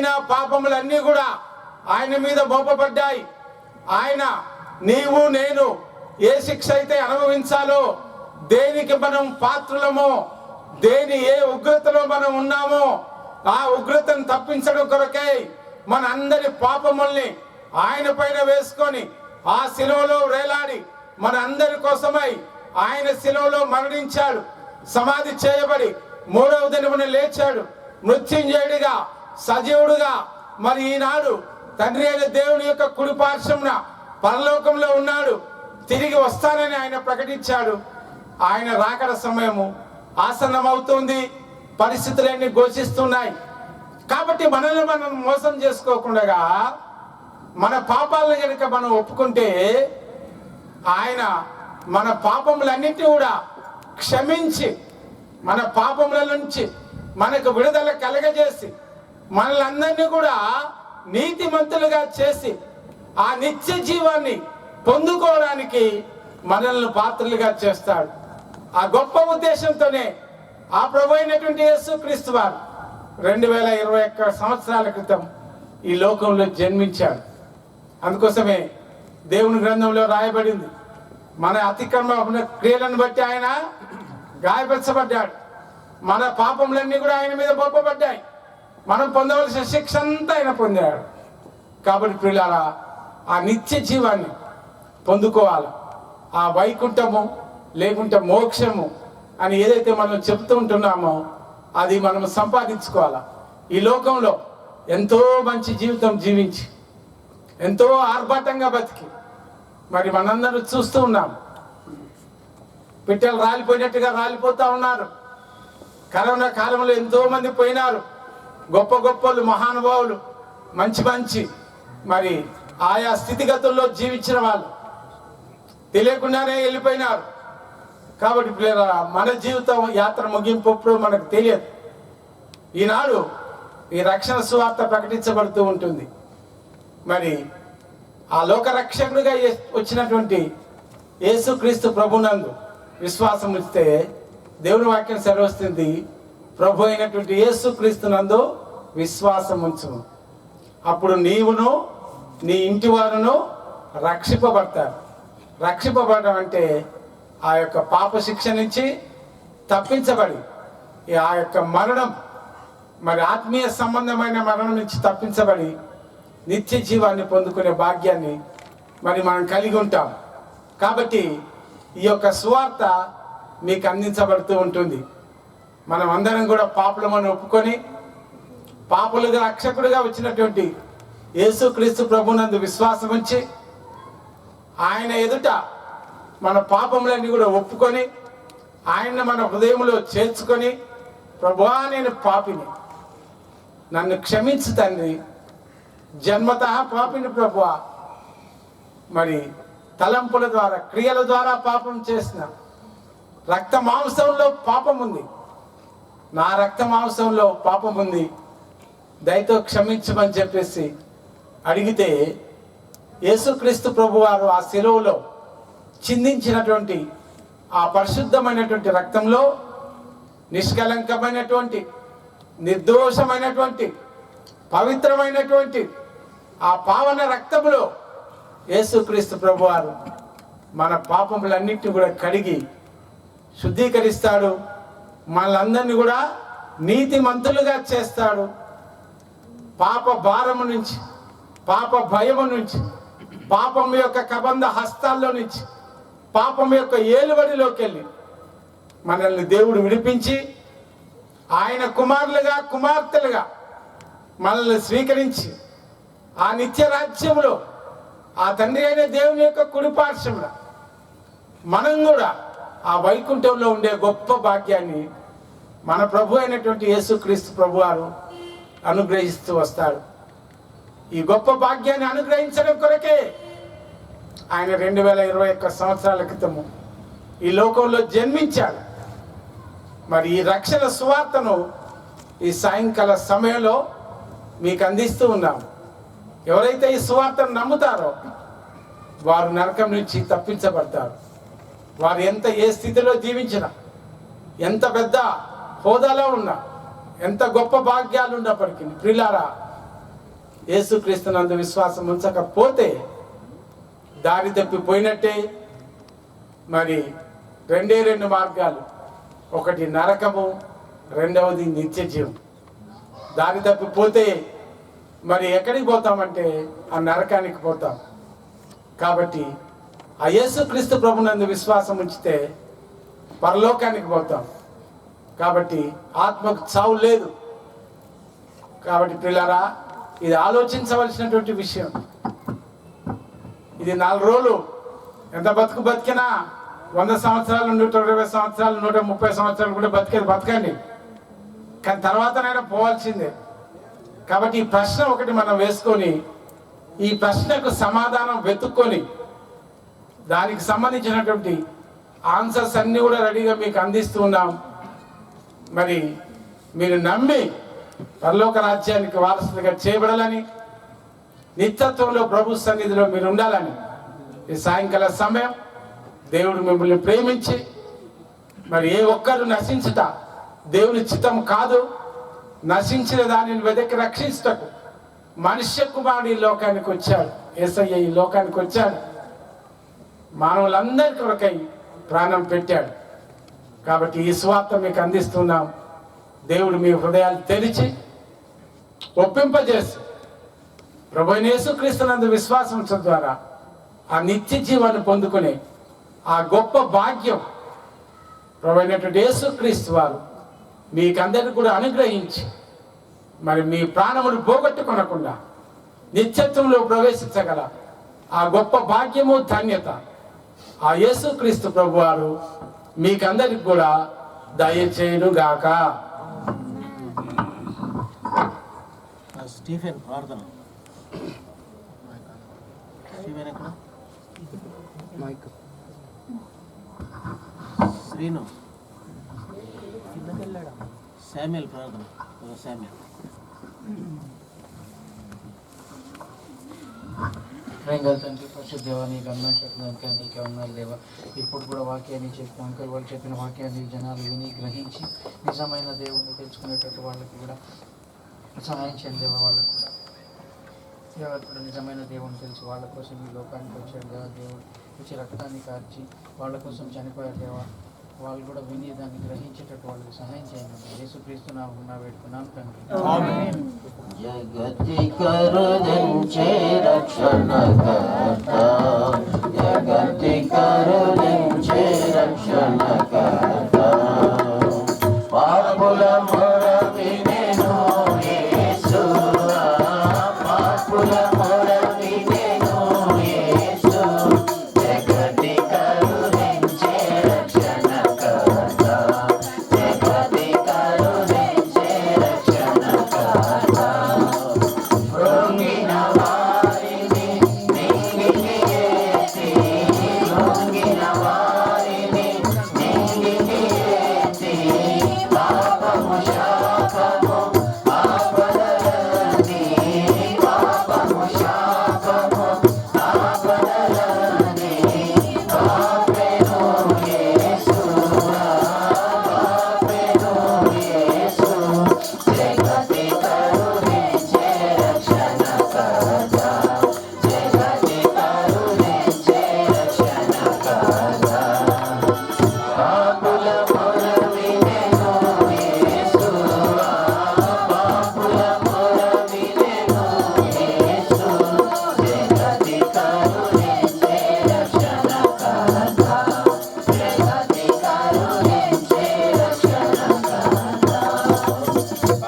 నా పాపములన్నీ కూడా ఆయన మీద మోపబడ్డాయి. ఆయన, నీవు, నేను ఏ శిక్ష అయితే అనుభవించాలో, దేనికి మనం పాత్రులమో, ఏ ఉగ్రతలో మనం ఉన్నామో ఆ ఉగ్రతను తప్పించడం కొరకై మన అందరి పాపముల్ని ఆయన పైన వేసుకొని ఆ శిలువలో వేలాడి మన అందరి కోసమై ఆయన శిలువలో మరణించాడు. సమాధి చేయబడి మూడవ దినమున లేచాడు. మృత్యుంజయుడిగా, సజీవుడుగా మరి ఈనాడు తండ్రి అయిన దేవుని యొక్క కుడి పార్శ్వమున పరలోకంలో ఉన్నాడు. తిరిగి వస్తానని ఆయన ప్రకటించాడు. ఆయన రాకడ సమయము ఆసన్నమవుతుంది. పరిస్థితులన్నీ ఘోషిస్తున్నాయి. కాబట్టి మనల్ని మనం మోసం చేసుకోకుండా మన పాపాలను కనుక మనం ఒప్పుకుంటే ఆయన మన పాపములన్నింటినీ కూడా క్షమించి మన పాపముల నుంచి మనకు విడుదల కలగజేసి మనల్ని అందరినీ కూడా నీతిమంతులుగా చేసి ఆ నిత్య జీవాన్ని పొందుకోవడానికి మనల్ని పాత్రలుగా చేస్తాడు. ఆ గొప్ప ఉద్దేశంతోనే ఆ ప్రభు అయినటువంటి యేసుక్రీస్తు వారు 2021 సంవత్సరాల క్రితం ఈ లోకంలో జన్మించాడు. అందుకోసమే దేవుని గ్రంథంలో రాయబడింది, మన అతిక్రమ క్రియలను బట్టి ఆయన గాయపరచబడ్డాడు. మన పాపములన్నీ కూడా ఆయన మీద మోపబడ్డాయి. మనం పొందవలసిన శిక్ష అంతా ఆయన పొందాడు. కాబట్టి ప్రియులారా, ఆ నిత్య జీవాన్ని పొందుకోవాలి. ఆ వైకుంఠము లేకుంటే మోక్షము అని ఏదైతే మనం చెప్తూ ఉంటున్నామో అది మనం సంపాదించుకోవాలి. ఈ లోకంలో ఎంతో మంచి జీవితం జీవించి ఎంతో ఆర్భాటంగా బతికి మరి మనందరూ చూస్తూ ఉన్నాం. పిట్టలు రాలిపోయినట్టుగా రాలిపోతా ఉన్నారు. కరోనా కాలంలో ఎంతో మంది పోయినారు. గొప్ప గొప్పలు, మహానుభావులు, మంచి మరి ఆయా స్థితిగతుల్లో జీవించిన వాళ్ళు తెలియకుండానే వెళ్ళిపోయినారు. కాబట్టి మన జీవితం యాత్ర ముగింపు మనకు తెలియదు. ఈనాడు ఈ రక్షణ సువార్త ప్రకటించబడుతూ ఉంటుంది. మరి ఆ లోకరక్షకుడిగా వచ్చినటువంటి యేసుక్రీస్తు ప్రభునందు విశ్వాసం ఇస్తే దేవుని వాక్యం సెలవుస్తుంది, ప్రభు అయినటువంటి యేసుక్రీస్తు నందు విశ్వాసం ఉంచుము, అప్పుడు నీవును నీ ఇంటి వారును రక్షింపబడతారు. రక్షింపబడడం అంటే ఆ యొక్క పాప శిక్ష నుంచి తప్పించబడి ఆ యొక్క మరణం మరి ఆత్మీయ సంబంధమైన మరణం నుంచి తప్పించబడి నిత్య జీవాన్ని పొందుకునే భాగ్యాన్ని మరి మనం కలిగి ఉంటాం. కాబట్టి ఈ యొక్క సువార్త మీకు అందించబడుతూ ఉంటుంది. మనం అందరం కూడా పాపులమని ఒప్పుకొని పాపులుగా రక్షకుడిగా వచ్చినటువంటి యేసుక్రీస్తు ప్రభునందు విశ్వాసం ఉంచి ఆయన ఎదుట మన పాపములన్నీ కూడా ఒప్పుకొని ఆయన్ని మన హృదయంలో చేర్చుకొని, ప్రభువా నేను పాపిని, నన్ను క్షమించు తండ్రి, జన్మతః పాపిని ప్రభువా, మరి తలంపుల ద్వారా క్రియల ద్వారా పాపం చేసిన, రక్త మాంసంలో పాపం ఉంది, నా రక్త మాంసంలో పాపం ఉంది, దయతో క్షమించమని చెప్పేసి అడిగితే యేసుక్రీస్తు ప్రభువారు ఆ శిలువలో చిందించినటువంటి ఆ పరిశుద్ధమైనటువంటి రక్తంలో నిష్కలంకమైనటువంటి నిర్దోషమైనటువంటి పవిత్రమైనటువంటి ఆ పావన రక్తంలో యేసుక్రీస్తు ప్రభువారు మన పాపములన్నింటినీ కూడా కడిగి శుద్ధీకరిస్తాడు. మనలందరినీ కూడా నీతిమంతులుగా చేస్తాడు. పాప భారము నుంచి, పాప భయము నుంచి, పాపం యొక్క కబంధ హస్తాల్లో నుంచి, పాపం యొక్క ఏలుబడిలోకి వెళ్ళి మనల్ని దేవుడు విడిపించి ఆయన కుమారులుగా కుమార్తెలుగా మనల్ని స్వీకరించి ఆ నిత్య రాజ్యంలో ఆ తండ్రి అయిన దేవుని యొక్క కుడిపార్శ్వమున మనం కూడా ఆ వైకుంఠంలో ఉండే గొప్ప భాగ్యాన్ని మన ప్రభు అయినటువంటి యేసుక్రీస్తు ప్రభువారు అనుగ్రహిస్తూ వస్తాడు. ఈ గొప్ప భాగ్యాన్ని అనుగ్రహించడం కొరకే ఆయన 2021 సంవత్సరాల క్రితము ఈ లోకంలో జన్మించాడు. మరి ఈ రక్షణ సువార్తను ఈ సాయంకాల సమయంలో మీకు అందిస్తూ ఉన్నాం. ఎవరైతే ఈ సువార్తను నమ్ముతారో వారు నరకం నుంచి తప్పించబడతారు. వారు ఏ స్థితిలో జీవించినా, ఎంత పెద్ద హోదాలో ఉన్నా, ఎంత గొప్ప భాగ్యాలు ఉన్నప్పటికీ ప్రియులారా, యేసుక్రీస్తునందు విశ్వాసం ఉంచకపోతే దారి తప్పిపోయినట్టే. మరి రెండు మార్గాలు, ఒకటి నరకము, రెండవది నిత్య జీవం. దారి తప్పిపోతే మరి ఎక్కడికి పోతామంటే ఆ నరకానికి పోతాం. కాబట్టి ఆ యేసుక్రీస్తు ప్రభునందు విశ్వాసం ఉంచితే పరలోకానికి పోతాం. కాబట్టి ఆత్మకు చావు లేదు. కాబట్టి పిల్లరా, ఇది ఆలోచించవలసినటువంటి విషయం. ఇది 4 రోజులు ఎంత బతికినా 100 సంవత్సరాలు, 120 సంవత్సరాలు, 130 సంవత్సరాలు కూడా బతకండి. కానీ తర్వాతనైనా పోవాల్సిందే. కాబట్టి ఈ ప్రశ్న ఒకటి మనం వేసుకొని ఈ ప్రశ్నకు సమాధానం వెతుక్కొని దానికి సంబంధించినటువంటి ఆన్సర్స్ అన్నీ కూడా రెడీగా మీకు అందిస్తూ ఉన్నాం. మరి మీరు నమ్మి పరలోక రాజ్యానికి వారసులుగా చేయబడాలని, నిత్యత్వంలో ప్రభు సన్నిధిలో మీరు ఉండాలని ఈ సాయంకాల సమయం దేవుడు మిమ్మల్ని ప్రేమించి మరి ఏ ఒక్కరు నశించుట దేవుని చిత్తం కాదు, నశించిన దానిని వెదకి రక్షించుటకు మనుష్య కుమారుడు ఈ లోకానికి వచ్చాడు. యేసయ్య ఈ లోకానికి వచ్చాడు, మానవులందరి కొరకై ప్రాణం పెట్టాడు. కాబట్టి ఈ సువార్త మీకు అందిస్తున్నాం. దేవుడు మీ హృదయాలు తెరిచి ఒప్పింపజేసి ప్రభువైన యేసుక్రీస్తునందు విశ్వాసం ద్వారా ఆ నిత్య జీవాన్ని పొందుకునే ఆ గొప్ప భాగ్యం ప్రభువైనటువంటి యేసుక్రీస్తు వారు మీకందరికీ కూడా అనుగ్రహించి మరి మీ ప్రాణములు పోగొట్టుకొనకుండా నిత్యత్వంలో ప్రవేశించగల ఆ గొప్ప భాగ్యము, ధన్యత ఆ యేసుక్రీస్తు ప్రభువారు మీకందరికి కూడా దయచేయునుగాక. స్టీఫెన్ ప్రార్థన. స్టీఫెన్ ఎక్కడ? మైక్. శ్రీను శామ్యుల్ ప్రార్థన. శామ్యుల్. ప్రేంగల్ తండ్రి, పరిశుద్ధ దేవా, నీకు అన్నట్టు నీకే ఉన్నారు దేవా. ఇప్పుడు కూడా వాక్యాన్ని చెప్పి అంకుల్ వాళ్ళు చెప్పిన వాక్యాన్ని జనాలు విని గ్రహించి నిజమైన దేవుణ్ణి తెలుసుకునేటట్టు వాళ్ళకి కూడా సహాయం చేయండి దేవా. వాళ్ళకు కూడా ఎవరు కూడా నిజమైన దేవుని తెలిసి వాళ్ళ కోసం ఈ లోకానికి వచ్చాడు దేవా. దేవుడు వచ్చి రక్తాన్ని కార్చి వాళ్ళ కోసం చనిపోయాడు దేవా. వాళ్ళు కూడా విని దాన్ని గ్రహించేటట్టు వాళ్ళకి సహాయం చేయండి. యేసుక్రీస్తు నామమున వేడుకున్నాను తండ్రి. జగతి కరుణించే రక్షణకర్త, జగతి కరుణించే రక్షణకర్త, పాపుల మొర వినెను యేసువా, పాపుల మొర వినెను యేసు, జగతి కరుణించే రక్షణకర్త, జగతి కరుణించే రక్షణకర్త, కృంగిన వారిని నింగిని ఎత్తి, కృంగిన వారిని నింగిని ఎత్తి, పాపము శాపము ఆపదలన్నీ, పాపము శాపము ఆపదలన్నీ పాపెను యేసువా, పాపెను యేసు, జగతి కరుణించే రక్షణకర్త, జగతి కరుణించే రక్షణకర్త, పాపుల మొర వినెను యేసువా, పాపుల మొర వినెను యేసు, జగతి కరుణించే రక్షణకర్త, జగతి కరుణించే రక్షణకర్త,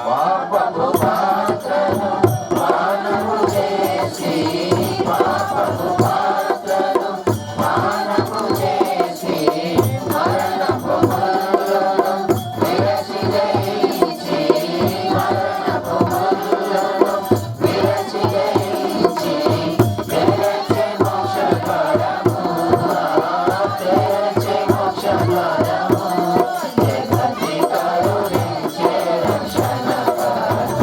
పాపపు పాత్రను పానము చేసి, పాపపు పాత్రను పానము చేసి, మరణపు ముళ్ళను విరచి జయించి, మరణపు ముళ్ళను విరచి జయించి, తెరచె మోక్షపరము, తెరచె మోక్షపరము, జగతి కరుణించే రక్షణకర్త,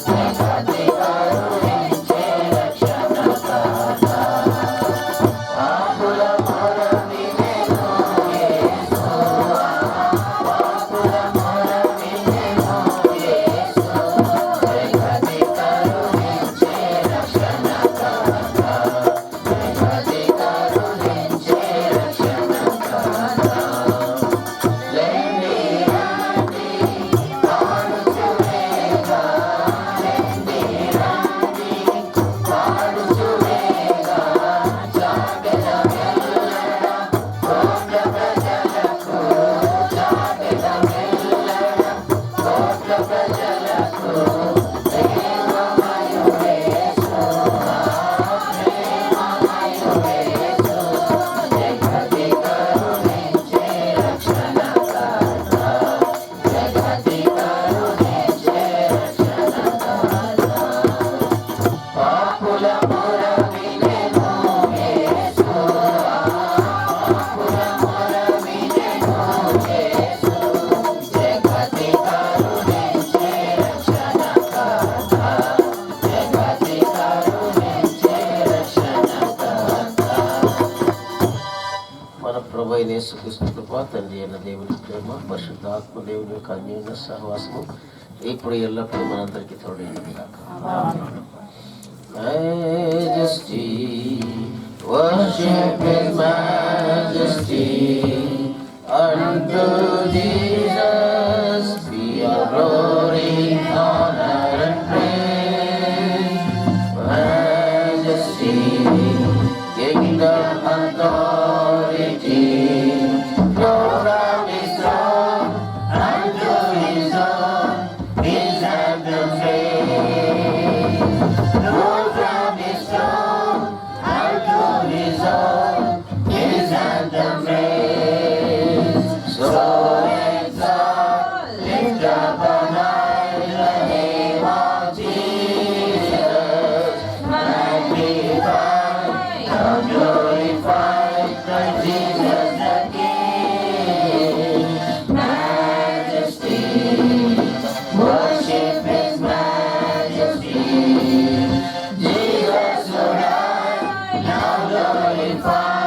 జగతి కరుణించే రక్షణకర్త, పాపుల మొర వినెను యేసువా, పాపుల మొర వినెను యేసు, జగతి కరుణించే రక్షణకర్త, జగతి కరుణించే రక్షణకర్త, లెండి రండి పాడుచువేగా, లెండి రండి పాడుచువేగా, జాగెద మెల్లడ కోట్ల ప్రజలకు, జాగెద మెల్లడ కోట్ల ప్రజలకు, ప్రేమమయుడే యేసువా, ప్రేమమయుడే యేసు, జగతి కరుణించే రక్షణకర్త, జగతి కరుణించే రక్షణకర్త, పాపుల మొర వినెను యేసువా, పాపుల మొర వినెను యేసు, జగతి కరుణించే రక్షణకర్త, జగతి కరుణించే రక్షణకర్త. మన ప్రభు అయిన యేసుక్రీస్తు కృప, తండ్రి అయిన దేవుని ప్రేమ, పరిశుద్ధ ఆత్మ దేవుని యొక్క అన్యోన్య సహవాసము ఇప్పుడు ఎల్లప్పుడూ మనందరికీ తోడైనది కాక. Majesty, worship His Majesty, unto Jesus be all glory, honor and praise. Majesty, kingdom, authority, flow from His throne unto His own, His anthem praise. Flow from His throne unto His own, His anthem praise. So exalt, lift up on high the name of Jesus. Magnify, now glorify Christ Jesus the King. Majesty, worship His Majesty. Jesus will die, now glorify